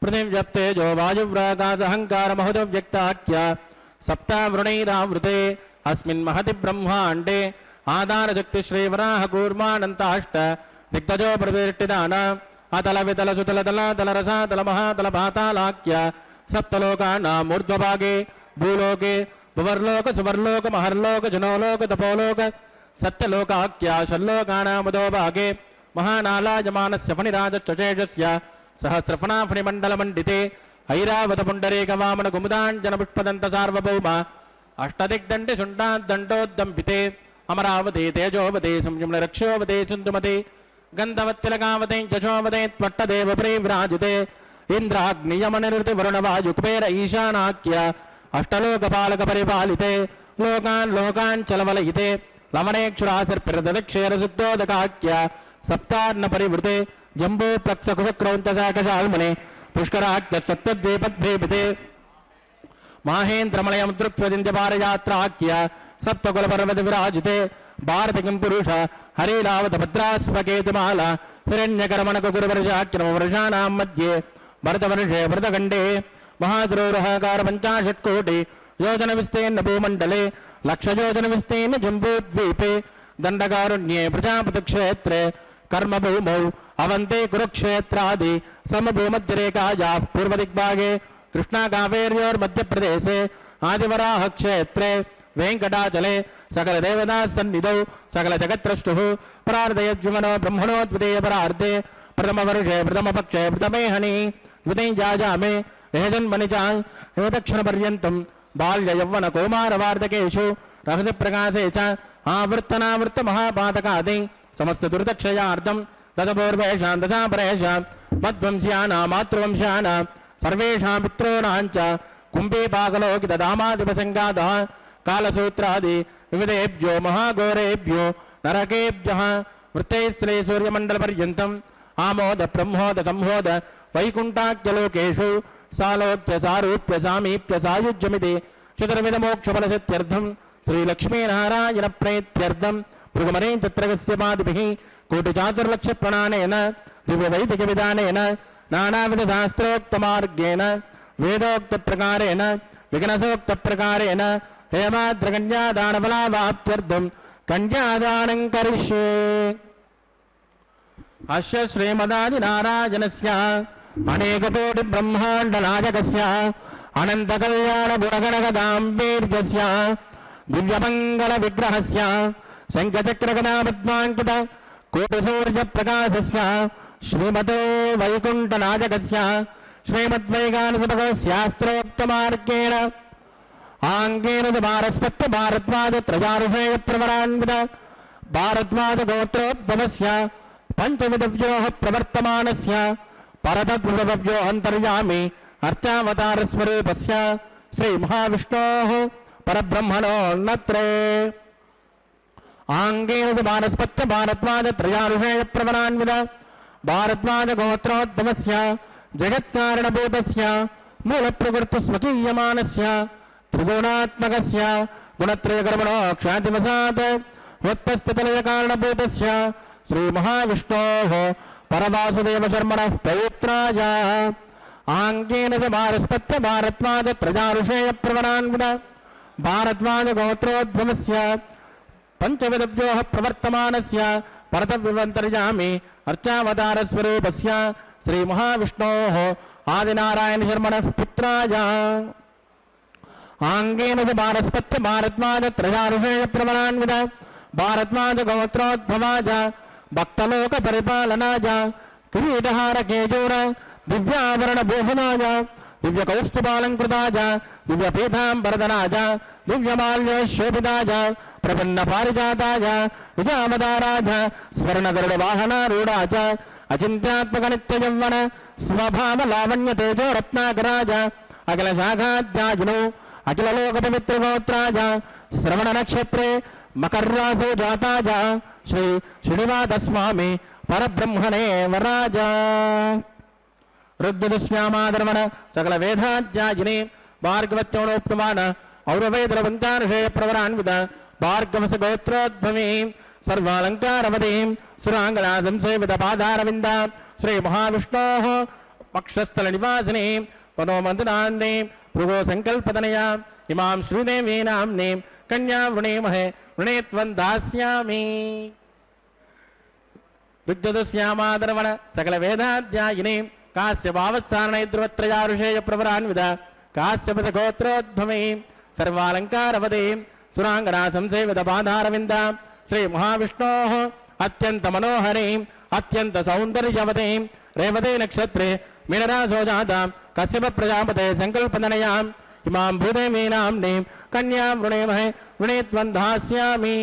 पृथिव्यप्तेजो वायुव्राकाशहङ्कारमहुदव्यक्ताख्य सप्तावृणैरावृते अस्मिन् महति ब्रह्माण्डे आधारशक्तिश्रीवराहकूर्मानन्ताष्ट दिग्गजो प्रतिष्ठितान अतल वितल सुतल तल तल रसा तल महातल पातालाख्य सप्तलोकानामूर्ध्वभागे भूलोके भुवर्लोक सुवर्लोक महर्लोक जनोलोक तपोलोक सत्यलोकाख्य षल्लोकानामधोभागे महानालायमानस्य फणिराजश्चेषस्य सहस्रफणाफणिमण्डलमण्डिते ऐरावतपुण्डरीकवामनकुमुदाञ्जनपुष्पदन्त सार्वभौम अष्टदिग्दण्डिशुण्डाद्दण्डोद्दम्बिते अमरावते तेजोवते संयम्नरक्षोवते सुन्दुमते गन्धवत्तिलकावते यशोवते त्वट्टदेव परिव्राजिते इन्द्राग्नियमनिरुतिवरुणवायुकुबेर ईशानाख्य अष्टलोकपालकपरिपालिते लोकान् लोकान् चलवलयिते लवणेक्षुरासर्पिरदक्षेरसुद्धोदकाख्य सप्तार्णपरिवृते जम्बूप्लक्षकुशक्रौन्तशाकशाल्मने पुष्कराख्य सप्तद्वीपद्भेपिते माहेन्द्रमलयमुद्रुक्ष्वदिन्द्यपारयात्राख्य सप्तकुलपर्वतविराजिते भारतिकिं पुरुष हरिलावतभद्रास्वकेतुमाला हिरण्यकर्मणकुकुरवर्षाख्यनववर्षाणां मध्ये भरतवर्षे भरतखण्डे महासरोवरहाकार 50 कोटि योजनविस्तीर्ण भूमण्डले लक्षयोजनविस्तीर्ण जम्बूद्वीपे दण्डकारण्ये प्रजापतिक्षेत्रे कर्मभूमौ अवन्ते कुरुक्षेत्रादि समभूमध्यरेखायाः पूर्वदिग्भागे कृष्णाकावेर्योर्मध्यप्रदेशे आदिवराहक्षेत्रे वेङ्कटाचले सकलदेवतासन्निधौ सकलजगत्त्रष्टुः परार्धयज्जुमनो ब्रह्मणो द्वितीयपरार्धे प्रथमवर्षे प्रथमपक्षे प्रथमेहनि द्वितीयाजामे यजन्मनि च योदक्षिणपर्यन्तं बाल्ययौवनकौमारवार्धकेषु रहस्यप्रकाशे च आवृत्तनावृत्तमहापातकादि समस्तदुर्दक्षयार्धं तदपूर्वेषां दशापरेषां मध्वंस्यानां मातृवंश्यानां सर्वेषां पितॄणां च कुम्भीपाकलोकितदामादिपसङ्गातः कालसूत्रादि विविधेभ्यो महाघोरेभ्यो नरकेभ्यः वृत्तैस्त्रे सूर्यमण्डलपर्यन्तम् आमोद ब्रह्मोद संहोद वैकुण्ठाख्यलोकेषु सालोक्य सारूप्य सामीप्य सायुज्यमिति चतुर्विधमोक्षफलसिद्ध्यर्थं श्रीलक्ष्मीनारायणप्रीत्यर्थं भृगुमरे तत्रगस्यपादिभिः कोटिचातुर्लक्षप्रणानेन दिव्यवैदिकविधानेन नानाविधशास्त्रोक्तमार्गेण वेदोक्तप्रकारेण विघ्नसोक्तप्रकारेण हेमाद्रकन्यादानफलावाप्त्यर्थं कन्यादानं करिष्ये। अस्य श्रीमदादिनारायणस्य अनेककोटिब्रह्माण्डनायकस्य अनन्तकल्याणगुणगणगदाम्बीर्यस्य दिव्यमङ्गलविग्रहस्य शङ्खचक्रगदापद्माङ्कित कोटिसूर्यप्रकाशस्य श्रीमतो वैकुण्ठनायकस्य श्रीमद्वैगानसपकशास्त्रोक्तमार्गेण आङ्गेन भारस्पत्य भारद्वाजत्रयारुषेयप्रवरान्वित भारद्वाजगोत्रोद्भवस्य पञ्चविधव्योः प्रवर्तमानस्य परतद्विभव्यो अन्तर्यामि अर्चावतारस्वरूपस्य श्रीमहाविष्णोः परब्रह्मणोन्नत्रे आङ्गेन भारस्पत्य भारद्वाजत्रयारुषेयप्रवरान्वित भारद्वाजगोत्रोद्भवस्य जगत्कारणभूतस्य मूलप्रकृतिस्वकीयमानस्य त्रिगुणात्मकस्य गुणत्रयकर्मणो ख्यातिवशात् उत्पस्थितलयकारणभूतस्य श्रीमहाविष्णोः परवासुदेवशर्मणः पवित्राय आङ्गेन च भारस्पत्य भारद्वाजत्रयारुषेयप्रवरान्वित भारद्वाजगोत्रोद्भवस्य पञ्चविधव्योः प्रवर्तमानस्य परतव्यवन्तर्यामि अर्चावतारस्वरूपस्य श्रीमहाविष्णोः आदिनारायणशर्मणः पुत्राय आङ्गेन च भारस्पत्य भारद्वाजत्रयारुषेयप्रवरान्वित भारद्वाजगोत्रोद्भवाय भक्तलोकपरिपालनाय किरीटहारकेजूर दिव्याभरणभूषणाय दिव्यकौस्तुभालङ्कृताय दिव्यपीताम्बरधराय दिव्यमाल्यशोभिताय प्रपन्नपारिजाताय विजावताराय स्वर्णगरुडवाहनारूढाय अचिन्त्यात्मकनित्ययौवन स्वभावलावण्यतेजो रत्नाकराय अखिलशाखाध्यायिनो अखिललोकपवित्रगोत्राय श्रवणनक्षत्रे मकर्रासो जाताय श्री श्रीनिवासस्वामी परब्रह्मणे वराज ऋग्यदुश्यामाधर्मण सकलवेदाध्यायिने भार्गवत्योणोक्तमान औरवेदरपञ्चार्षेयप्रवरान्वित भार्गवसगोत्रोद्भवीं सर्वालङ्कारवतीं सुराङ्गना संसेवितपादारविन्दा श्रीमहाविष्णोः ವಕ್ಷಸ್ಥಲ ನಿವಾಸಿನೇ ಪನೋ ಮಂದನಾಂದೇ ಭೃಗೋ ಸಂಕಲ್ಪತನಯಾ ಇಮಾಂ ಶ್ರೀದೇವೇ ನಾಮ್ನೇ ಕನ್ಯಾ ವೃಣೇಮಹೇ ವೃಣೇ ತ್ವಂ ದಾಸ್ಯಾಮಿ. ಋಗ್ಯದುಶ್ಯಾಮಾದರವಣ ಸಕಲ ವೇದಾಧ್ಯಾಯಿನೇ ಕಾಶ್ಯ ಭಾವತ್ಸಾರಣೈ ಧ್ರುವತ್ರಯಾ ಋಷೇಯ ಪ್ರವರಾನ್ವಿದ ಕಾಶ್ಯಪದ ಗೋತ್ರೋದ್ಭವೇ ಸರ್ವಾಲಂಕಾರವದೇ ಸುರಾಂಗನಾ ಸಂಸೇವಿತ ಪಾದಾರವಿಂದ ಶ್ರೀ ಮಹಾವಿಷ್ಣೋಃ ಅತ್ಯಂತ ಮನೋಹರೇ ಅತ್ಯಂತ ಸೌಂದರ್ಯವದೇ ರೇವತೆ ನಕ್ಷತ್ರೇ ಮೀನರಾಶೋ ಜಾತ ಕಶ್ಯಪ ಪ್ರಜಾಪತೆ ಸಂಕಲ್ಪತನಯಾ ಇಮಾಂ ಭೂದೇವೀ ನಾಮ್ನೇ ಕನ್ಯಾ ವೃಣೇಮಹೇ ವೃಣೇ ತ್ವಂ ದಾಸ್ಯಾಮಿ.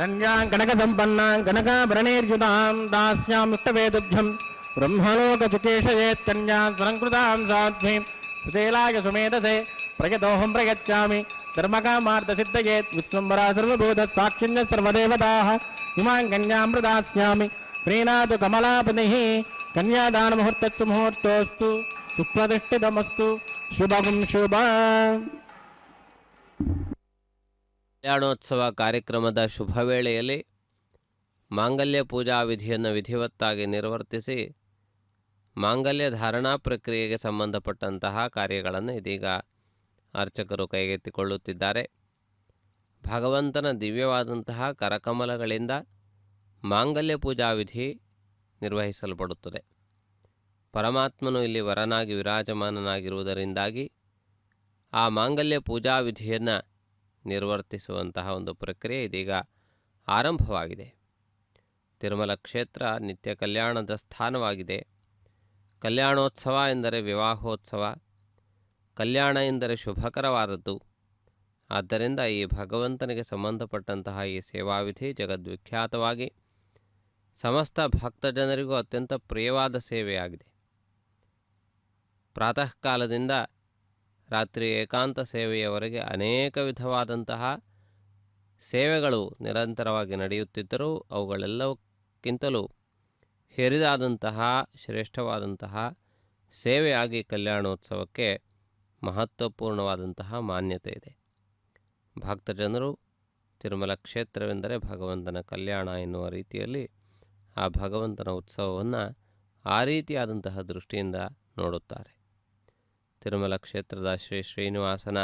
ಕನ್ಯಾಂ ಕನಕ ಸಂಪನ್ನಾಂ ಕನಕಾಭರಣೈರ್ಯುತಾಂ ದಾಸ್ಯಾಮಿಷ್ಟವೇದುಭ್ಯಂ ಬ್ರಹ್ಮಲೋಕಚುಕೇಶಯೇತ್ ಕನ್ಯಾಂ ಸ್ವಲಂಕೃತಾಂ ಸಾಧ್ವೀಂ ಸುಶೀಲಾಯ ಸುಮೇಧಸೆ ಪ್ರಯತೋಹಂ ಪ್ರಯಚ್ಚಾಮಿ ಧರ್ಮಕಾಮಾರ್ಥಸಿದ್ಧಯೇತ್ ವಿಶ್ವಂಬರಾ ಸರ್ವಭೂತ ಸಾಕ್ಷಿಣ್ಯ ಸರ್ವದೇವತಾಃ ಇಮಾಂ ಕನ್ಯಾಂ ಪ್ರದಾಸ್ಯಾಮಿ. ಪ್ರೀಣಾತು ಕಮಲಾಪತಿಃ ಕನ್ಯಾದಾನ ಮುಹೂರ್ತಸ್ತು ಮುಹೂರ್ತೋಸ್ತು ಸುಪ್ರತಿಷ್ಠಿತಮಸ್ತು ಶುಭಂ ಶುಭಂ. ಕಲ್ಯಾಣೋತ್ಸವ ಕಾರ್ಯಕ್ರಮದ ಶುಭ ವೇಳೆಯಲ್ಲಿ ಮಾಂಗಲ್ಯ ಪೂಜಾ ವಿಧಿಯನ್ನು ವಿಧಿವತ್ತಾಗಿ ನಿರ್ವರ್ತಿಸಿ ಮಾಂಗಲ್ಯ ಧಾರಣಾ ಪ್ರಕ್ರಿಯೆಗೆ ಸಂಬಂಧಪಟ್ಟಂತಹ ಕಾರ್ಯಗಳನ್ನು ಇದೀಗ ಅರ್ಚಕರು ಕೈಗೆತ್ತಿಕೊಳ್ಳುತ್ತಿದ್ದಾರೆ. ಭಗವಂತನ ದಿವ್ಯವಾದಂತಹ ಕರಕಮಲಗಳಿಂದ ಮಾಂಗಲ್ಯ ಪೂಜಾ ವಿಧಿ ನಿರ್ವಹಿಸಲ್ಪಡುತ್ತದೆ. ಪರಮಾತ್ಮನು ಇಲ್ಲಿ ವರನಾಗಿ ವಿರಾಜಮಾನನಾಗಿರುವುದರಿಂದಾಗಿ ಆ ಮಾಂಗಲ್ಯ ಪೂಜಾ ವಿಧಿಯನ್ನು ನಿರ್ವರ್ತಿಸುವಂತಹ ಒಂದು ಪ್ರಕ್ರಿಯೆ ಇದೀಗ ಆರಂಭವಾಗಿದೆ. ತಿರುಮಲ ಕ್ಷೇತ್ರ ನಿತ್ಯ ಕಲ್ಯಾಣದ ಸ್ಥಾನವಾಗಿದೆ. ಕಲ್ಯಾಣೋತ್ಸವ ಎಂದರೆ ವಿವಾಹೋತ್ಸವ, ಕಲ್ಯಾಣ ಎಂದರೆ ಶುಭಕರವಾದದ್ದು. ಆದ್ದರಿಂದ ಈ ಭಗವಂತನಿಗೆ ಸಂಬಂಧಪಟ್ಟಂತಹ ಈ ಸೇವಾವಿಧಿ ಜಗದ್ವಿಖ್ಯಾತವಾಗಿ ಸಮಸ್ತ ಭಕ್ತ ಜನರಿಗೂ ಅತ್ಯಂತ ಪ್ರಿಯವಾದ ಸೇವೆಯಾಗಿದೆ. ಪ್ರಾತಃ ಕಾಲದಿಂದ ರಾತ್ರಿ ಏಕಾಂತ ಸೇವೆಯವರೆಗೆ ಅನೇಕ ವಿಧವಾದಂತಹ ಸೇವೆಗಳು ನಿರಂತರವಾಗಿ ನಡೆಯುತ್ತಿದ್ದರೂ ಅವುಗಳೆಲ್ಲಕ್ಕಿಂತಲೂ ಹಿರಿದಾದಂತಹ ಶ್ರೇಷ್ಠವಾದಂತಹ ಸೇವೆಯಾಗಿ ಕಲ್ಯಾಣೋತ್ಸವಕ್ಕೆ ಮಹತ್ವಪೂರ್ಣವಾದಂತಹ ಮಾನ್ಯತೆ ಇದೆ. ಭಕ್ತಜನರು ತಿರುಮಲ ಕ್ಷೇತ್ರವೆಂದರೆ ಭಗವಂತನ ಕಲ್ಯಾಣ ಎನ್ನುವ ರೀತಿಯಲ್ಲಿ ಆ ಭಗವಂತನ ಉತ್ಸವವನ್ನು ಆ ರೀತಿಯಾದಂತಹ ದೃಷ್ಟಿಯಿಂದ ನೋಡುತ್ತಾರೆ. ತಿರುಮಲ ಕ್ಷೇತ್ರದ ಶ್ರೀ ಶ್ರೀನಿವಾಸನ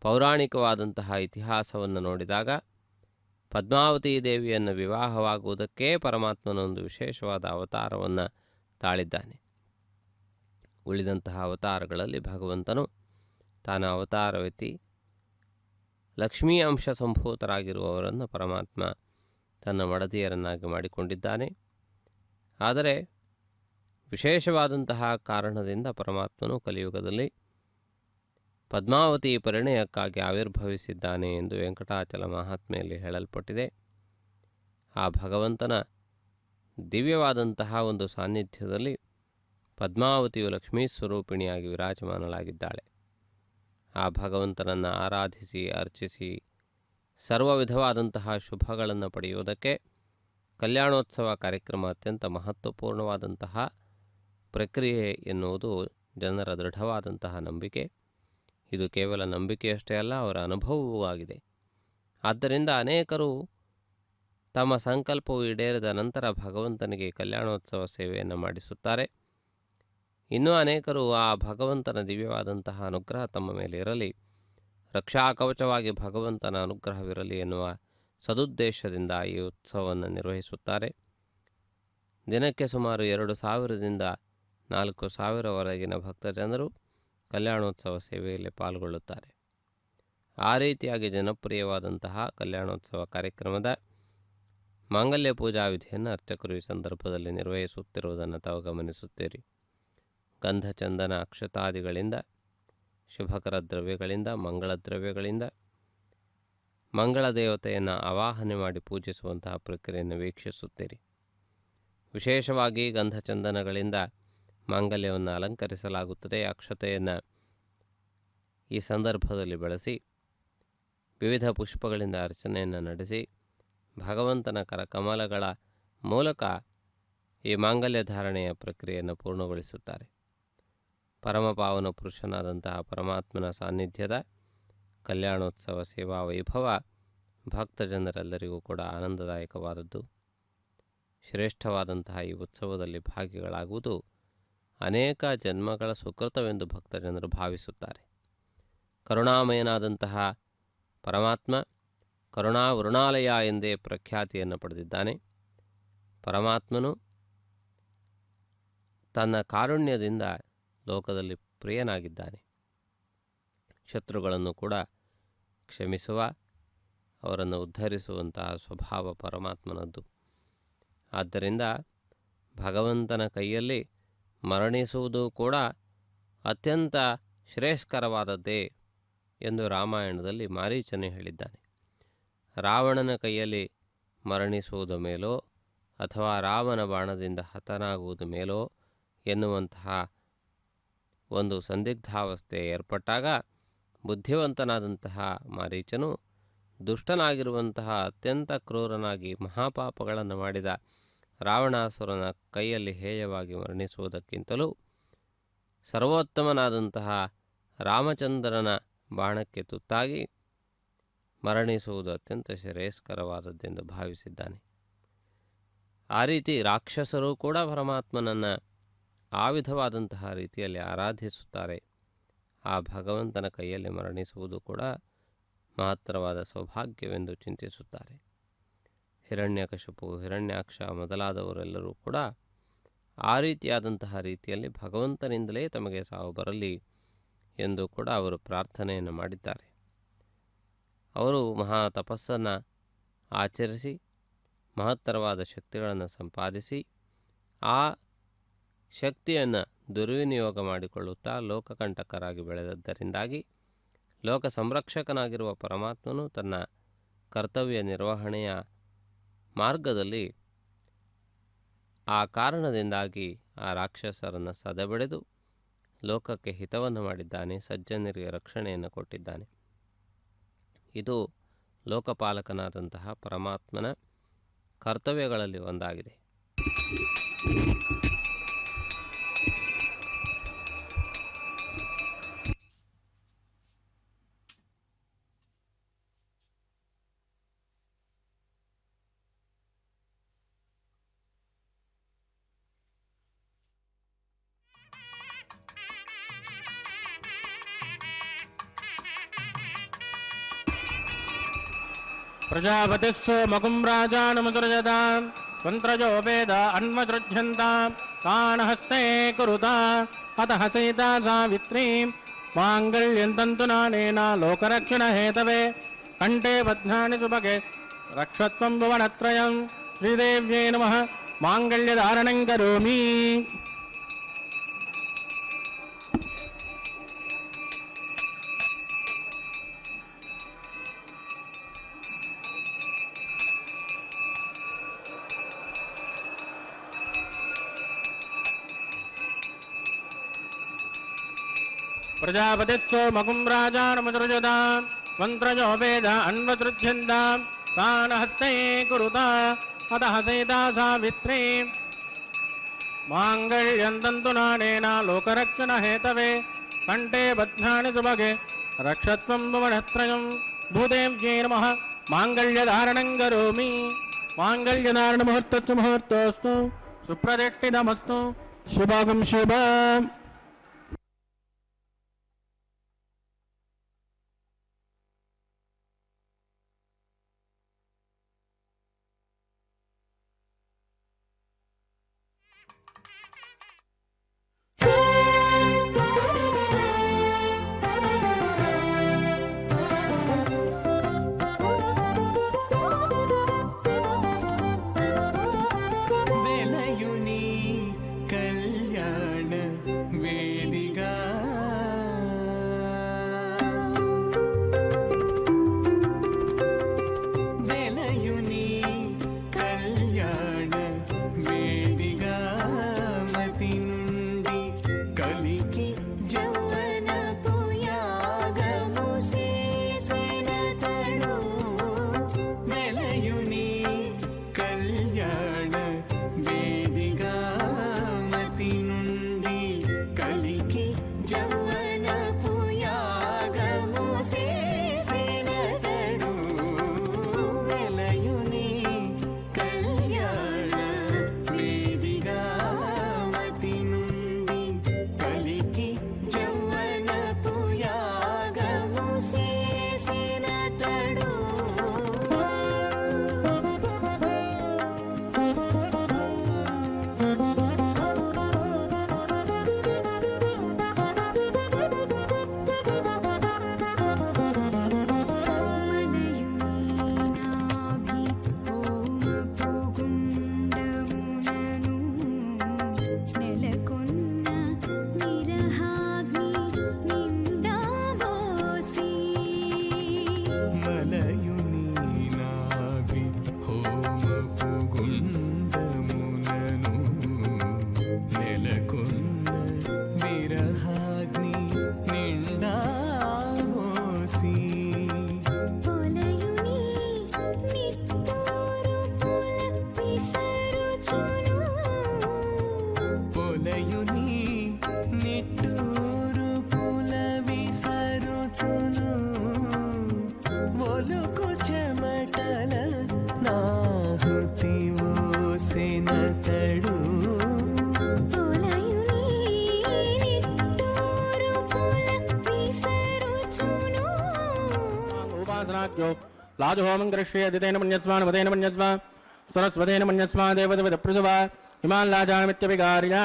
ಪೌರಾಣಿಕವಾದಂತಹ ಇತಿಹಾಸವನ್ನು ನೋಡಿದಾಗ ಪದ್ಮಾವತಿ ದೇವಿಯನ್ನು ವಿವಾಹವಾಗುವುದಕ್ಕೆ ಪರಮಾತ್ಮನೊಂದು ವಿಶೇಷವಾದ ಅವತಾರವನ್ನು ತಾಳಿದ್ದಾನೆ. ಉಳಿದಂತಹ ಅವತಾರಗಳಲ್ಲಿ ಭಗವಂತನು ತಾನು ಅವತಾರವೆತ್ತಿ ಲಕ್ಷ್ಮೀ ಅಂಶ ಸಂಭೂತರಾಗಿರುವವರನ್ನು ಪರಮಾತ್ಮ ತನ್ನ ಮಡದಿಯರನ್ನಾಗಿ ಮಾಡಿಕೊಂಡಿದ್ದಾನೆ. ಆದರೆ ವಿಶೇಷವಾದಂತಹ ಕಾರಣದಿಂದ ಪರಮಾತ್ಮನು ಕಲಿಯುಗದಲ್ಲಿ ಪದ್ಮಾವತಿ ಪರಿಣಯಕ್ಕಾಗಿ ಆವಿರ್ಭವಿಸಿದ್ದಾನೆ ಎಂದು ವೆಂಕಟಾಚಲ ಮಹಾತ್ಮೆಯಲ್ಲಿ ಹೇಳಲ್ಪಟ್ಟಿದೆ. ಆ ಭಗವಂತನ ದಿವ್ಯವಾದಂತಹ ಒಂದು ಸಾನ್ನಿಧ್ಯದಲ್ಲಿ ಪದ್ಮಾವತಿಯು ಲಕ್ಷ್ಮೀ ಸ್ವರೂಪಿಣಿಯಾಗಿ ವಿರಾಜಮಾನಳಾಗಿದ್ದಾಳೆ. ಆ ಭಗವಂತನನ್ನು ಆರಾಧಿಸಿ ಅರ್ಚಿಸಿ ಸರ್ವ ವಿಧವಾದಂತಹ ಶುಭಗಳನ್ನು ಪಡೆಯುವುದಕ್ಕೆ ಕಲ್ಯಾಣೋತ್ಸವ ಕಾರ್ಯಕ್ರಮ ಅತ್ಯಂತ ಮಹತ್ವಪೂರ್ಣವಾದಂತಹ ಪ್ರಕ್ರಿಯೆ ಎನ್ನುವುದು ಜನರ ದೃಢವಾದಂತಹ ನಂಬಿಕೆ. ಇದು ಕೇವಲ ನಂಬಿಕೆಯಷ್ಟೇ ಅಲ್ಲ, ಅವರ ಅನುಭವವೂ ಆಗಿದೆ. ಆದ್ದರಿಂದ ಅನೇಕರು ತಮ್ಮ ಸಂಕಲ್ಪವು ಈಡೇರಿದ ನಂತರ ಭಗವಂತನಿಗೆ ಕಲ್ಯಾಣೋತ್ಸವ ಸೇವೆಯನ್ನು ಮಾಡಿಸುತ್ತಾರೆ. ಇನ್ನೂ ಅನೇಕರು ಆ ಭಗವಂತನ ದಿವ್ಯವಾದಂತಹ ಅನುಗ್ರಹ ತಮ್ಮ ಮೇಲೆ ಇರಲಿ, ರಕ್ಷಾಕವಚವಾಗಿ ಭಗವಂತನ ಅನುಗ್ರಹವಿರಲಿ ಎನ್ನುವ ಸದುದ್ದೇಶದಿಂದ ಈ ಉತ್ಸವವನ್ನು ನಿರ್ವಹಿಸುತ್ತಾರೆ. ದಿನಕ್ಕೆ ಸುಮಾರು 2000ರಿಂದ 4000ವರೆಗಿನ ಭಕ್ತಜನರು ಕಲ್ಯಾಣೋತ್ಸವ ಸೇವೆಯಲ್ಲಿ ಪಾಲ್ಗೊಳ್ಳುತ್ತಾರೆ. ಆ ರೀತಿಯಾಗಿ ಜನಪ್ರಿಯವಾದಂತಹ ಕಲ್ಯಾಣೋತ್ಸವ ಕಾರ್ಯಕ್ರಮದ ಮಾಂಗಲ್ಯ ಪೂಜಾ ವಿಧಿಯನ್ನು ಅರ್ಚಕರು ಈ ಸಂದರ್ಭದಲ್ಲಿ ನಿರ್ವಹಿಸುತ್ತಿರುವುದನ್ನು ತಾವು ಗಮನಿಸುತ್ತೀರಿ. ಗಂಧ ಚಂದನ ಅಕ್ಷತಾದಿಗಳಿಂದ, ಶುಭಕರ ದ್ರವ್ಯಗಳಿಂದ, ಮಂಗಳ ದ್ರವ್ಯಗಳಿಂದ ಮಂಗಳ ದೇವತೆಯನ್ನು ಆವಾಹನೆ ಮಾಡಿ ಪೂಜಿಸುವಂತಹ ಪ್ರಕ್ರಿಯೆಯನ್ನು ವೀಕ್ಷಿಸುತ್ತೀರಿ. ವಿಶೇಷವಾಗಿ ಗಂಧಚಂದನಗಳಿಂದ ಮಾಂಗಲ್ಯವನ್ನು ಅಲಂಕರಿಸಲಾಗುತ್ತದೆ. ಅಕ್ಷತೆಯನ್ನು ಈ ಸಂದರ್ಭದಲ್ಲಿ ಬಳಸಿ ವಿವಿಧ ಪುಷ್ಪಗಳಿಂದ ಅರ್ಚನೆಯನ್ನು ನಡೆಸಿ ಭಗವಂತನ ಕರಕಮಲಗಳ ಮೂಲಕ ಈ ಮಾಂಗಲ್ಯ ಧಾರಣೆಯ ಪ್ರಕ್ರಿಯೆಯನ್ನು ಪೂರ್ಣಗೊಳಿಸುತ್ತಾರೆ. ಪರಮಪಾವನ ಪುರುಷನಾದಂತಹ ಪರಮಾತ್ಮನ ಸಾನ್ನಿಧ್ಯದ ಕಲ್ಯಾಣೋತ್ಸವ ಸೇವಾ ವೈಭವ ಭಕ್ತ ಜನರೆಲ್ಲರಿಗೂ ಕೂಡ ಆನಂದದಾಯಕವಾದದ್ದು. ಶ್ರೇಷ್ಠವಾದಂತಹ ಈ ಉತ್ಸವದಲ್ಲಿ ಭಾಗಿಗಳಾಗುವುದು ಅನೇಕ ಜನ್ಮಗಳ ಸುಕೃತವೆಂದು ಭಕ್ತಜನರು ಭಾವಿಸುತ್ತಾರೆ. ಕರುಣಾಮಯನಾದಂತಹ ಪರಮಾತ್ಮ ಕರುಣಾವರುಣಾಲಯ ಎಂದೇ ಪ್ರಖ್ಯಾತಿಯನ್ನು ಪಡೆದಿದ್ದಾನೆ. ಪರಮಾತ್ಮನು ತನ್ನ ಕಾರುಣ್ಯದಿಂದ ಲೋಕದಲ್ಲಿ ಪ್ರಿಯನಾಗಿದ್ದಾನೆ. ಶತ್ರುಗಳನ್ನು ಕೂಡ ಕ್ಷಮಿಸುವ, ಅವರನ್ನು ಉದ್ಧರಿಸುವಂತಹ ಸ್ವಭಾವ ಪರಮಾತ್ಮನದ್ದು. ಆದ್ದರಿಂದ ಭಗವಂತನ ಕೈಯಲ್ಲಿ ಮರಣಿಸುವುದು ಕೂಡ ಅತ್ಯಂತ ಶ್ರೇಷ್ಠಕರವಾದದ್ದೇ ಎಂದು ರಾಮಾಯಣದಲ್ಲಿ ಮಾರೀಚನು ಹೇಳಿದ್ದಾನೆ. ರಾವಣನ ಕೈಯಲ್ಲಿ ಮರಣಿಸುವುದ ಮೇಲೋ ಅಥವಾ ರಾಮನ ಬಾಣದಿಂದ ಹತನಾಗುವುದು ಮೇಲೋ ಎನ್ನುವಂತಹ ಒಂದು ಸಂದಿಗ್ಧಾವಸ್ಥೆ ಏರ್ಪಟ್ಟಾಗ ಬುದ್ಧಿವಂತನಾದಂತಹ ಮಾರೀಚನು ದುಷ್ಟನಾಗಿರುವಂತಹ ಅತ್ಯಂತ ಕ್ರೂರನಾಗಿ ಮಹಾಪಾಪಗಳನ್ನು ಮಾಡಿದ ರಾವಣಾಸುರನ ಕೈಯಲ್ಲಿ ಹೇಯವಾಗಿ ಮರಣಿಸುವುದಕ್ಕಿಂತಲೂ ಸರ್ವೋತ್ತಮನಾದಂತಹ ರಾಮಚಂದ್ರನ ಬಾಣಕ್ಕೆ ತುತ್ತಾಗಿ ಮರಣಿಸುವುದು ಅತ್ಯಂತ ಶ್ರೇಯಸ್ಕರವಾದದ್ದೆಂದು ಭಾವಿಸಿದ್ದಾನೆ. ಆ ರೀತಿ ರಾಕ್ಷಸರು ಕೂಡ ಪರಮಾತ್ಮನನ್ನು ಆ ವಿಧವಾದಂತಹ ರೀತಿಯಲ್ಲಿ ಆರಾಧಿಸುತ್ತಾರೆ. ಆ ಭಗವಂತನ ಕೈಯಲ್ಲಿ ಮರಣಿಸುವುದು ಕೂಡ ಮಹತ್ತರವಾದ ಸೌಭಾಗ್ಯವೆಂದು ಚಿಂತಿಸುತ್ತಾರೆ. ಹಿರಣ್ಯಕಶಿಪು, ಹಿರಣ್ಯಾಕ್ಷ ಮೊದಲಾದವರೆಲ್ಲರೂ ಕೂಡ ಆ ರೀತಿಯಾದಂತಹ ರೀತಿಯಲ್ಲಿ ಭಗವಂತನಿಂದಲೇ ತಮಗೆ ಸಾವು ಬರಲಿ ಎಂದು ಕೂಡ ಅವರು ಪ್ರಾರ್ಥನೆಯನ್ನು ಮಾಡಿದ್ದಾರೆ. ಅವರು ಮಹಾ ತಪಸ್ಸನ್ನು ಆಚರಿಸಿ ಮಹತ್ತರವಾದ ಶಕ್ತಿಗಳನ್ನು ಸಂಪಾದಿಸಿ ಆ ಶಕ್ತಿಯನ್ನು ದುರ್ವಿನಿಯೋಗ ಮಾಡಿಕೊಳ್ಳುತ್ತಾ ಲೋಕಕಂಟಕರಾಗಿ ಬೆಳೆದದ್ದರಿಂದಾಗಿ ಲೋಕ ಸಂರಕ್ಷಕನಾಗಿರುವ ಪರಮಾತ್ಮನು ತನ್ನ ಕರ್ತವ್ಯ ನಿರ್ವಹಣೆಯ ಮಾರ್ಗದಲ್ಲಿ ಆ ಕಾರಣದಿಂದಾಗಿ ಆ ರಾಕ್ಷಸರನ್ನು ಸದೆಬಡೆದು ಲೋಕಕ್ಕೆ ಹಿತವನ್ನು ಮಾಡಿದ್ದಾನೆ, ಸಜ್ಜನರಿಗೆ ರಕ್ಷಣೆಯನ್ನು ಕೊಟ್ಟಿದ್ದಾನೆ. ಇದು ಲೋಕಪಾಲಕನಾದಂತಹ ಪರಮಾತ್ಮನ ಕರ್ತವ್ಯಗಳಲ್ಲಿ ಒಂದಾಗಿದೆ. ಪ್ರಜಾಪತಿಸ್ಸೋಮಗುಂ ರಾಜಾನಮುಸೃಜತಾಂ ತ್ವಂತ್ರಜೋ ವೇದ ಅನ್ವಸೃಜ್ಯಂತಾಂ ತಾನ್ ಹಸ್ತೇ ಕುರುತಾ ಅತಃ ಸೀತಾ ಸಾವಿತ್ರೀಂ ಮಾಂಗಲ್ಯಂ ತಂತುನಾನೇನ ಲೋಕರಕ್ಷಣ ಹೇತವೇ ಕಂಠೇ ಬಧ್ನಾನಿ ಸುಭಗೆ ರಕ್ಷತ್ವಂ ಭುವನತ್ರಯಂ ಶ್ರೀದೇವ್ಯೈ ನಮಃ ಮಾಂಗಲ್ಯಧಾರಣಂ ಕರೋಮಿ. ಪ್ರಜಾಪತಿಸ್ಸೋಮಗುಂ ರಾಜಾನಮುಸೃಜತಾಂ ತ್ವಂತ್ರಜೋ ವೇದ ಅನ್ವಸೃಜ್ಯಂತಾಂ ತಾನ್ ಹಸ್ತೇ ಕುರುತಾ ಅತಃ ಸೀತಾ ಸಾವಿತ್ರೀಂ ಮಾಂಗಲ್ಯಂ ತಂತುನಾನೇನ ಲೋಕರಕ್ಷಣ ಹೇತವೇ ಕಂಠೇ ಬಧ್ನಾನಿ ಸುಭಗೆ ರಕ್ಷತ್ವಂ ಭುವನತ್ರಯಂ ಭೂದೇವ್ಯೈ ನಮಃ ಮಾಂಗಲ್ಯಧಾರಣಂ ಕರೋಮಿ. ಮಾಂಗಲ್ಯಧಾರಣ ಮುಹೂರ್ತಸ್ತು ಮುಹೂರ್ತೋಸ್ತು ಸುಪ್ರತಿಷ್ಠಿತಮಸ್ತು ಶುಭಂ ಶುಭಂ. वपासनाख्यो लाजहोमं करिष्ये अदितेन मन्यस्मा नमतेन मन्यस्मा सरस्वतेन मन्यस्मा देवदेवतप्रसवा इमान् लाजानमित्यभिगार्या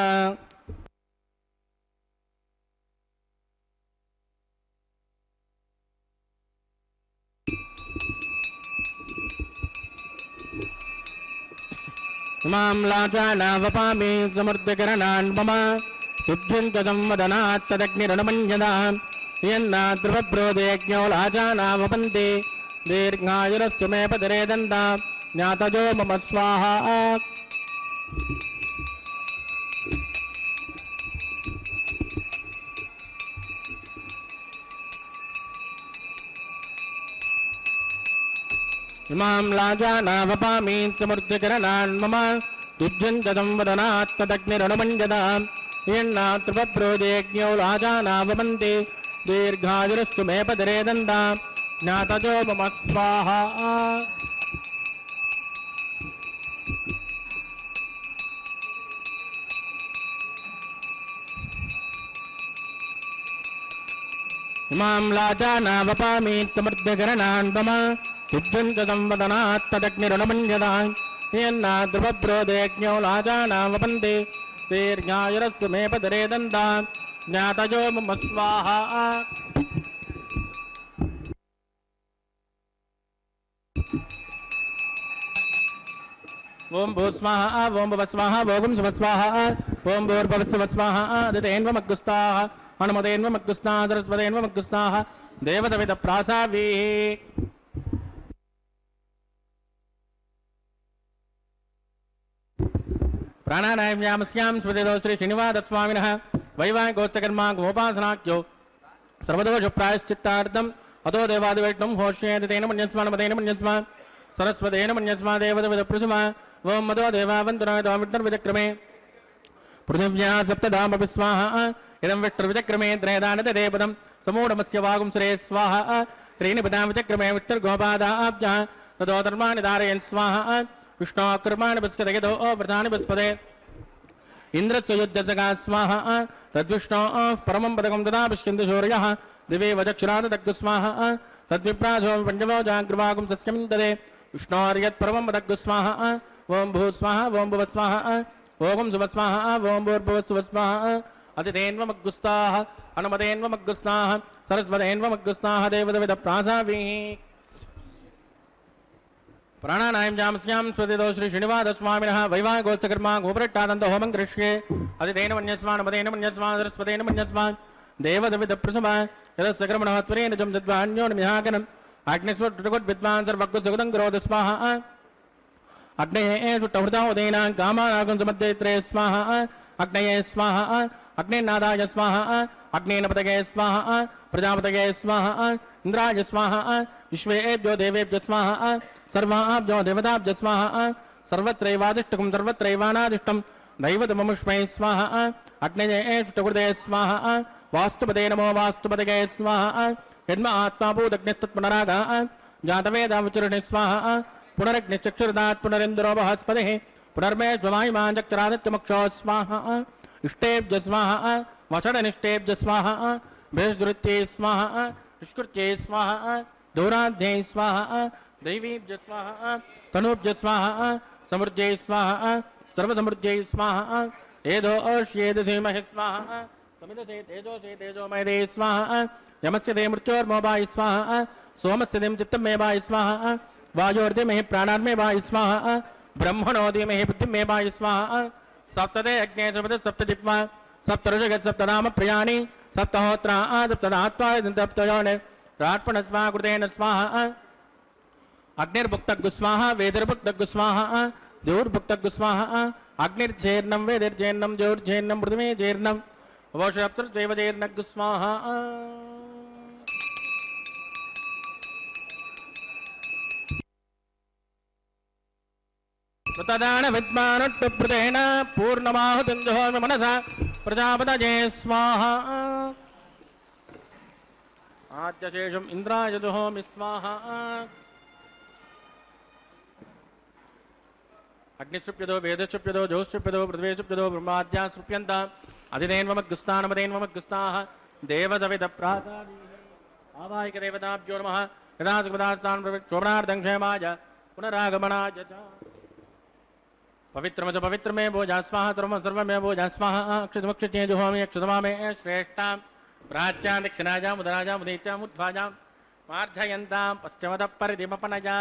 इमां लाजानावपामि समृद्धकरणान् मम तुभ्यन्तदं वदनात् तदग्निरणमन्यदाम् यन्नाद्रुवब्रोदेज्ञो लाजानावपन्ति दीर्घायुरस्तु मे पदरे दन्ता ज्ञातजो मम स्वाहा इमां लाजानावपामि समृद्धकरणान् मम तुभ्यन्तदं वदनात् तदग्निरणमन्यदाम् यन्नाद्रुवब्रोदेज्ञो लाजानावपन्ति दीर्घायुरस्तु मे पदरे दन्ता ज्ञातजो मम स्वाहा इमां लाजानावपामि समृद्धकरणान् मम तुभ्यन्तदं वदनात् तदग्निरणमन्यदाम् यन्नाद्रुवब्रोदेज्ञो लाजानावपन्ति दीर्घायुरस्तु मे पदरे दन्ता ज्ञातजो मम स्वाहा ओम भूस्वाहा ओम भवस्वाहा ओम सुवस्वाहा ओम भूर्भवस्वस्वाहा अदितेन्वमग्गुस्ताः हनुमतेन्वमग्गुस्ताः सरस्वतेन्वमग्गुस्ताः देवतविदप्रासावीः प्राणानायाम्यामस्यां स्मृतिदो श्री श्रीनिवासस्वामिनः वैवाहिकोत्सकर्मा गोपासनाख्यो सर्वदोषप्रायश्चित्तार्थम् अतो देवादिवैष्णवं होष्येतेन मन्यस्मा नमतेन मन्यस्मा सरस्वतेन मन्यस्मा देवतविदप्रसुमा ओम मदो देवावन्तराय विष्णुर्विचक्रमे पृथिव्या सप्तधामपि स्वाहा इदं विष्णुर्विचक्रमे त्रयदानतदेपदं समूढमस्य वागुंसरे स्वाहा त्रीणि पदां विचक्रमे विष्णुर्गोपादाब्जः ततो धर्माणि धारयन् स्वाहा विष्णोः कर्माणि पुष्कतयतो व्रतानि पुष्पते इन्द्रस्य युद्धसगा स्वाहा तद्विष्णोः परमं पदकं तदा पुष्कन्ति सूर्यः दिवे वचक्षुरादग्गु स्वाहा तद्विप्रासो पञ्चमो जाग्रवागुं सस्यं तदे विष्णोर्यत्परमं पदग्गु स्वाहा ओम भूस्वाहा ओम भुवस्वाहा ओम सुवस्वाहा ओम भूर्भुवस्वस्वाहा अतिथेन्वमग्गुस्ताः हनुमतेन्वमग्गुस्ताः सरस्वतेन्वमग्गुस्ताः देवतविदप्रासावीः प्राणानायाम्यामस्यां स्मृतिदो श्री श्रीनिवासस्वामिनः वैवाहिकोत्सकर्मा गोपरट्टादन्त होमं करिष्ये अदितेन मन्यस्मा नमतेन मन्यस्मा सरस्वतेन मन्यस्मा देवतविदप्रसुमा यदस्य कर्मणः त्वरेण जं दद्वान्योन्मिहाकनम् अग्निस्वट्टुटुकुट्विद्वान् सर्वग्गुसुगतं करोतु स्वाहा अग्नये सुट्टहृदावदेनां कामानागं सुमध्यत्रे स्वाहा अग्नये स्वाहा अग्नेनादाय स्वाहा अग्नेनपतये स्वाहा प्रजापतये स्वाहा इंद्राय स्वाहा विश्वेभ्यो देवेभ्यो स्वाहा सर्वाभ्यो देवताभ्यो स्वाहा सर्वत्रैवादिष्टकं सर्वत्रैवानादिष्टं दैवतममुष्मै स्वाहा अग्नये सुट्टहृदये स्वाहा वास्तुपदे नमो वास्तुपतये स्वाहा यन्म आत्मा भूतग्निस्तत्पुनरागः जातवेदावचरणे स्वाहा पुनरग्निश्चक्षुरदात् पुनरेन्द्रो बृहस्पतिः पुनर्मेश्वमायमाञ्चक्रादित्यमुक्षो स्वाहा इष्टेभ्य स्वाहा वषडनिष्टेभ्य स्वाहा भेषदृत्यै स्वाहा निष्कृत्यै स्वाहा दूराध्यै स्वाहा दैवीभ्य स्वाहा तनूभ्य स्वाहा समृद्ध्यै स्वाहा सर्वसमृद्ध्यै स्वाहा एधो ओष्येदधीमहि स्वाहा समिदसे तेजोसे तेजोमयदे स्वाहा यमस्य ते मृत्योर्मोबाय स्वाहा सोमस्य ते चित्तमेवाय स्वाहा वायोर्दिमहि प्राणार्मेवाय स्वाहा ब्रह्मणोदिमहि बुद्धिमेवाय स्वाहा सप्तदे अग्ने सप्त सप्तदिप्मा सप्तऋषग सप्तनाम प्रियाणि सप्तहोत्रा सप्तदात्वा सप्तयोनि राट्पणस्वाहा कृतेन स्वाहा अग्निर्भुक्तग्गु स्वाहा वेदिर्भुक्तग्गु स्वाहा द्योर्भुक्तग्गु स्वाहा अग्निर्जेर्णं वेदिर्जेर्णं द्योर्जेर्णं पृथिवी जेर्णं वोषप्सर्देवजेर्णग्गु स्वाहा तदान विद्वानट्टुप्रतेन पूर्णमाहुतिञ्जहोमि मनसा प्रजापतये स्वाहा आद्यशेषम् इन्द्राय जुहोमि स्वाहा अग्निश्रुप्यदो वेदश्रुप्यदो जोश्रुप्यदो पृथ्वीश्रुप्यदो ब्रह्माद्या श्रुप्यन्त अधिदेन्वमग्गुस्तानमदेन्वमग्गुस्ताः देवसविदप्रासादीः आवाहिकदेवताभ्यो नमः यदा सुखदास्तान् शोभनार्थं क्षेमाय पुनरागमनाय च पवित्रमच पवित्रमे भोजा स्वाहा सर्वमे भोजा स्वाहा अक्षतमक्षिते जुहोमि अक्षतमामे श्रेष्ठां प्राच्यां दक्षिणाजां उदराजां उदीचां उद्वाजां मार्धयन्तां पश्चिमतः परिधिमपनजा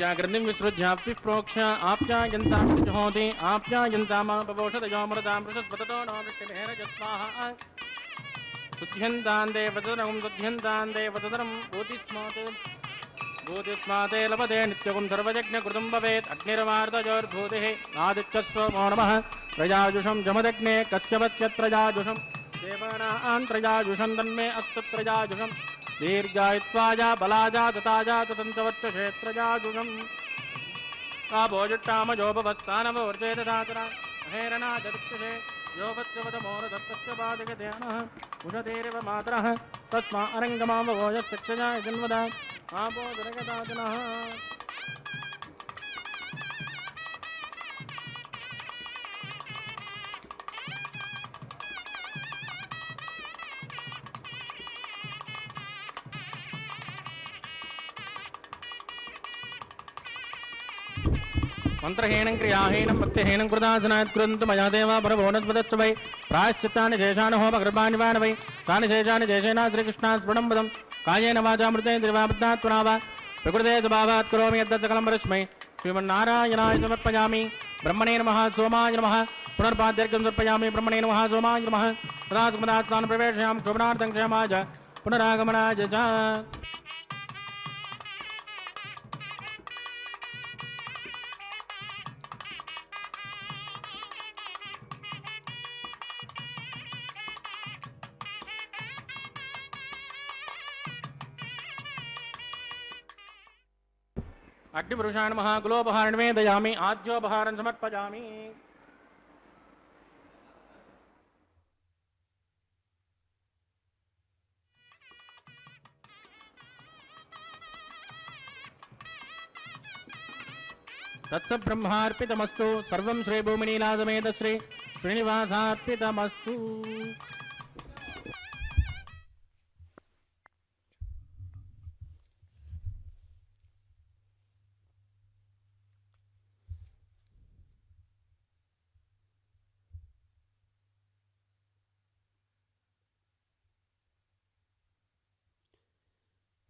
जागृतिं विसृज्याप्ति प्रोक्ष आप्यायन्तां जुहोति आप्यायन्तामपवोषदयोमृतां वृषस्पततो नो वृष्टिर्हेरजस्वाहा शुद्ध्यन्तां देवसदनं भूतिस्माते लभते नित्यगुं सर्वयज्ञकृतं भवेत् अग्निर्वार्तयोर्भूतिः आदित्यस्वमो नमः प्रजाजुषं जमदग्ने कश्यपत्यत्रजाजुषं देवानां त्रजाजुषं तन्मे अस्तु त्रजाजुषं दीर्घायुत्वाजा बलाजा दताजा ततन्तवर्चक्षेत्रजाजुषम् आभोजुट्टामजोपवस्थानवोर्जे दधातरा महेरणाजदिक्षे योपत्यवदमोरदत्तस्य पादगध्यानः उषतेरिव मातरः तस्मा अरङ्गमावभोजशिक्षजा जन्मदा आपोदरगदातनः मंत्रहीनं क्रियाहीनं भक्तिहीनं कृतासनात् कृन्तु मया देवा परभुवनस्पदश्च वै प्रायश्चित्तानि शेषान् होमकृपाणि वान् वै तानि शेषानि शेषेण श्रीकृष्णास्पदं पदं कायेन वाचामृतेन्द्रिवापत्नात्मना वा प्रकृते स्वभावात् करोमि यद्दसकलं परस्मै श्रीमन्नारायणाय समर्पयामि ब्रह्मणे नमः सोमाय नमः पुनर्पाद्यर्घ्यं समर्पयामि ब्रह्मणे नमः सोमाय नमः तदा सुमदात्तान् प्रवेशयामि शोभनार्थं क्षेमाय पुनरागमनाय च अग्निपुरुषान् महाकुलोपहारं वेदयामि आद्योपहारं समर्पयामि तत्सब्रह्मार्पितमस्तु सर्वं श्रीभूमिनीलासमेत श्री श्रीनिवासार्पितमस्तु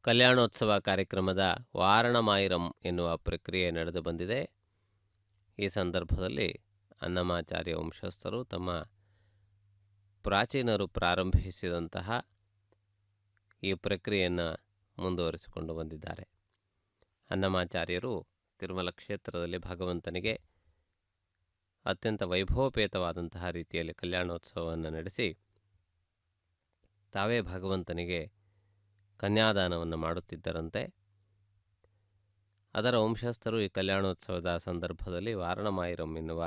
ಕಲ್ಯಾಣೋತ್ಸವ ಕಾರ್ಯಕ್ರಮದ ವಾರಣಮಾಯಿರಂ ಎನ್ನುವ ಪ್ರಕ್ರಿಯೆ ನಡೆದು ಬಂದಿದೆ. ಈ ಸಂದರ್ಭದಲ್ಲಿ ಅನ್ನಮಾಚಾರ್ಯ ವಂಶಸ್ಥರು ತಮ್ಮ ಪ್ರಾಚೀನರು ಪ್ರಾರಂಭಿಸಿದಂತಹ ಈ ಪ್ರಕ್ರಿಯೆಯನ್ನು ಮುಂದುವರಿಸಿಕೊಂಡು ಬಂದಿದ್ದಾರೆ. ಅನ್ನಮಾಚಾರ್ಯರು ತಿರುಮಲ ಕ್ಷೇತ್ರದಲ್ಲಿ ಭಗವಂತನಿಗೆ ಅತ್ಯಂತ ವೈಭವಪೇತವಾದಂತಹ ರೀತಿಯಲ್ಲಿ ಕಲ್ಯಾಣೋತ್ಸವವನ್ನು ನಡೆಸಿ ತಾವೇ ಭಗವಂತನಿಗೆ ಕನ್ಯಾದಾನವನ್ನು ಮಾಡುತ್ತಿದ್ದರಂತೆ. ಅದರ ವಂಶಸ್ಥರು ಈ ಕಲ್ಯಾಣೋತ್ಸವದ ಸಂದರ್ಭದಲ್ಲಿ ವಾರಣಮಾಯಿರಂ ಎನ್ನುವ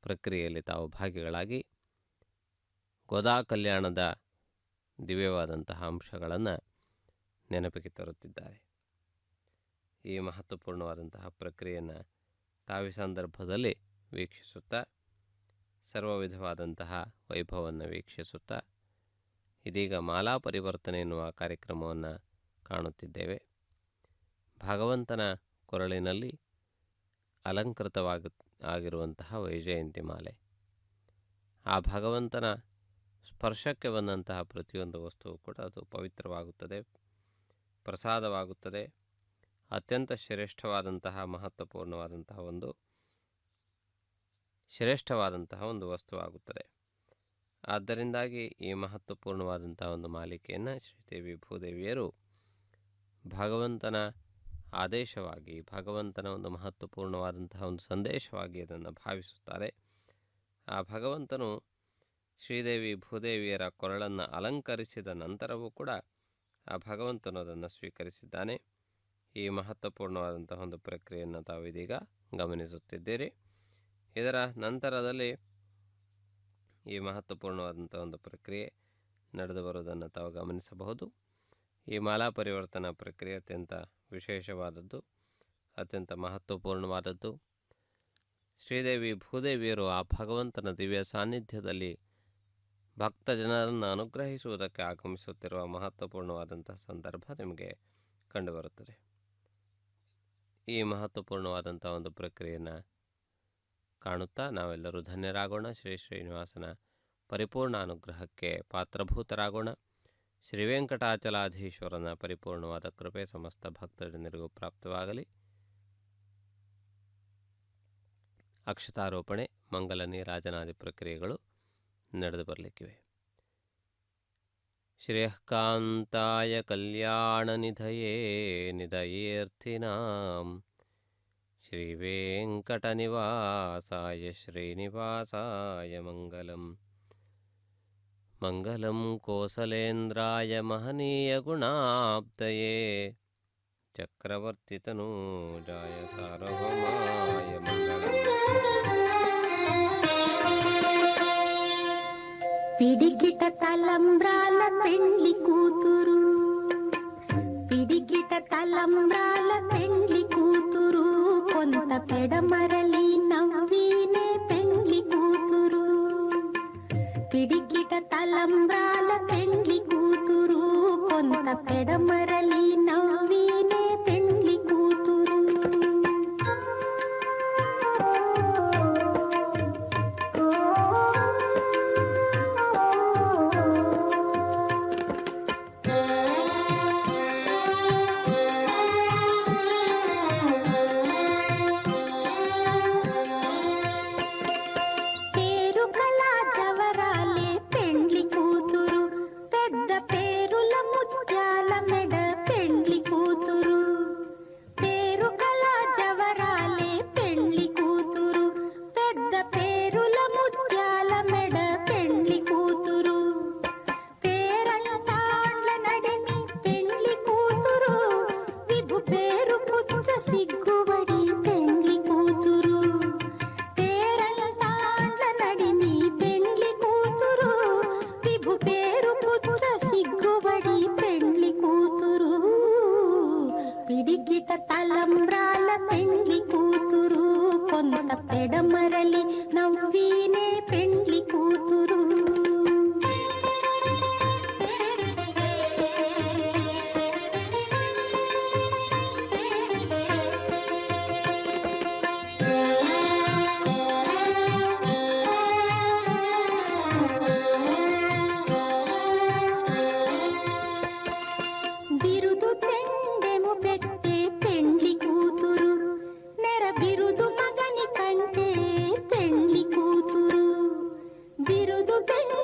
ಪ್ರಕ್ರಿಯೆಯಲ್ಲಿ ತಾವು ಭಾಗಿಗಳಾಗಿ ಗೋದಾ ಕಲ್ಯಾಣದ ದಿವ್ಯವಾದಂತಹ ಅಂಶಗಳನ್ನು ನೆನಪಿಗೆ ತರುತ್ತಿದ್ದಾರೆ. ಈ ಮಹತ್ವಪೂರ್ಣವಾದಂತಹ ಪ್ರಕ್ರಿಯೆಯನ್ನು ತಾವೇ ಸಂದರ್ಭದಲ್ಲಿ ವೀಕ್ಷಿಸುತ್ತಾ ಸರ್ವ ವಿಧವಾದಂತಹ ವೈಭವವನ್ನು ವೀಕ್ಷಿಸುತ್ತಾ ಇದೀಗ ಮಾಲಾ ಪರಿವರ್ತನೆ ಎನ್ನುವ ಕಾರ್ಯಕ್ರಮವನ್ನು ಕಾಣುತ್ತಿದ್ದೇವೆ. ಭಗವಂತನ ಕೊರಳಿನಲ್ಲಿ ಆಗಿರುವಂತಹ ವೈಜಯಂತಿ ಮಾಲೆ, ಆ ಭಗವಂತನ ಸ್ಪರ್ಶಕ್ಕೆ ಬಂದಂತಹ ಪ್ರತಿಯೊಂದು ವಸ್ತುವು ಕೂಡ ಅದು ಪವಿತ್ರವಾಗುತ್ತದೆ, ಪ್ರಸಾದವಾಗುತ್ತದೆ, ಅತ್ಯಂತ ಶ್ರೇಷ್ಠವಾದಂತಹ ಮಹತ್ವಪೂರ್ಣವಾದಂತಹ ಒಂದು ವಸ್ತುವಾಗುತ್ತದೆ. ಆದ್ದರಿಂದಾಗಿ ಈ ಮಹತ್ವಪೂರ್ಣವಾದಂತಹ ಒಂದು ಮಾಲಿಕೆಯನ್ನು ಶ್ರೀದೇವಿ ಭೂದೇವಿಯರು ಭಗವಂತನ ಆದೇಶವಾಗಿ, ಭಗವಂತನ ಒಂದು ಮಹತ್ವಪೂರ್ಣವಾದಂತಹ ಒಂದು ಸಂದೇಶವಾಗಿ ಅದನ್ನು ಭಾವಿಸುತ್ತಾರೆ. ಆ ಭಗವಂತನು ಶ್ರೀದೇವಿ ಭೂದೇವಿಯರ ಕೊರಳನ್ನು ಅಲಂಕರಿಸಿದ ನಂತರವೂ ಕೂಡ ಆ ಭಗವಂತನು ಅದನ್ನು ಸ್ವೀಕರಿಸಿದ್ದಾನೆ. ಈ ಮಹತ್ವಪೂರ್ಣವಾದಂತಹ ಒಂದು ಪ್ರಕ್ರಿಯೆಯನ್ನು ತಾವು ಇದೀಗ ಗಮನಿಸುತ್ತಿದ್ದೀರಿ. ಇದರ ನಂತರದಲ್ಲಿ ಈ ಮಹತ್ವಪೂರ್ಣವಾದಂಥ ಒಂದು ಪ್ರಕ್ರಿಯೆ ನಡೆದು ಬರುವುದನ್ನು ತಾವು ಗಮನಿಸಬಹುದು. ಈ ಮಾಲಾ ಪರಿವರ್ತನಾ ಪ್ರಕ್ರಿಯೆ ಅತ್ಯಂತ ವಿಶೇಷವಾದದ್ದು, ಅತ್ಯಂತ ಮಹತ್ವಪೂರ್ಣವಾದದ್ದು. ಶ್ರೀದೇವಿ ಭೂದೇವಿಯರು ಆ ಭಗವಂತನ ದಿವ್ಯ ಸಾನ್ನಿಧ್ಯದಲ್ಲಿ ಭಕ್ತ ಜನರನ್ನು ಅನುಗ್ರಹಿಸುವುದಕ್ಕೆ ಆಗಮಿಸುತ್ತಿರುವ ಮಹತ್ವಪೂರ್ಣವಾದಂತಹ ಸಂದರ್ಭ ನಿಮಗೆ ಕಂಡುಬರುತ್ತದೆ. ಈ ಮಹತ್ವಪೂರ್ಣವಾದಂಥ ಒಂದು ಪ್ರಕ್ರಿಯೆಯನ್ನು ಕಾಣುತ್ತಾ ನಾವೆಲ್ಲರೂ ಧನ್ಯರಾಗೋಣ. ಶ್ರೀ ಶ್ರೀನಿವಾಸನ ಪರಿಪೂರ್ಣ ಅನುಗ್ರಹಕ್ಕೆ ಪಾತ್ರಭೂತರಾಗೋಣ. ಶ್ರೀ ವೆಂಕಟಾಚಲಾಧೀಶ್ವರನ ಪರಿಪೂರ್ಣವಾದ ಕೃಪೆ ಸಮಸ್ತ ಭಕ್ತಜನರಿಗೂ ಪ್ರಾಪ್ತವಾಗಲಿ. ಅಕ್ಷತಾರೋಪಣೆ, ಮಂಗಲ ನೀರಾಜನಾದಿ ಪ್ರಕ್ರಿಯೆಗಳು ನಡೆದು ಬರಲಿಕ್ಕಿವೆ. ಶ್ರೇಯಃಕಾಂತಾಯ ಕಲ್ಯಾಣ ನಿಧಯೇ ನಿಧಯೇರ್ಥಿನಾಂ ಶ್ರೀ ವೆಂಕಟನಿವಾಸಾಯ ಶ್ರೀನಿವಾಸಾಯ ಮಂಗಲಂ. ಮಂಗಲಂ ಕೋಸಲೇಂದ್ರಾಯ ಮಹನೀಯ ಗುಣಾಬ್ಧಯೇ ಚಕ್ರವರ್ತಿತನೂಜಾಯ ಸಾರ್ವಭೌಮಾಯ ಮಂಗಲಂ. పిడికిట తలంబ్రాల పెండ్లి కూతురు, పిడికిట తలంబ్రాల పెండ్లి కూతురు, కొంత పెడమరలి నవ్వీనే పెండ్లి కూతురు. పిడికిట తలంబ్రాల పెండ్లి కూతురు, కొంత పెడమరలి నవ్వీనే పెండ్లి కూతురు. పిడికిట తలంబ్రాల పెండ్లి కూతురు, కొంత పెడమరలి నవ్వీనే పెండ్లి కూతురు. బిరుదు పెండెము పెట్టే పెండ్లి కూతురు, నెర బిరుదు మగని కంటే పెండ్లి కూతురు. బిరుదు పెండెము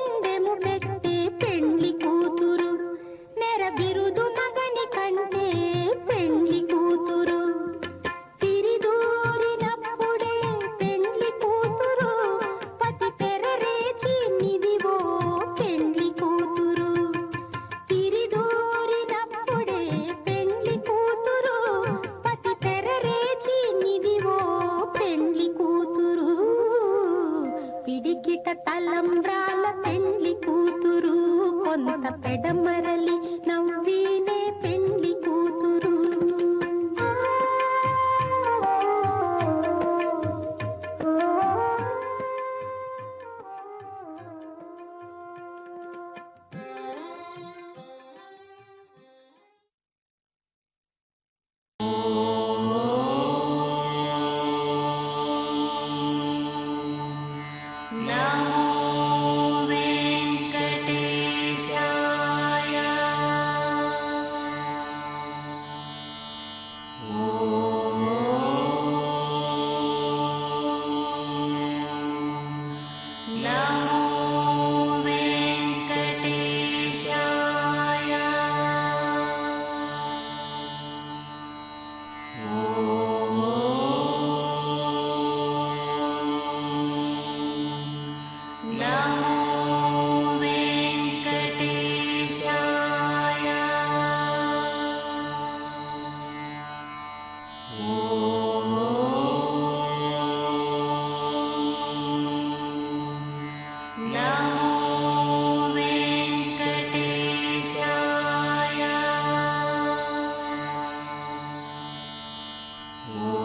ఓం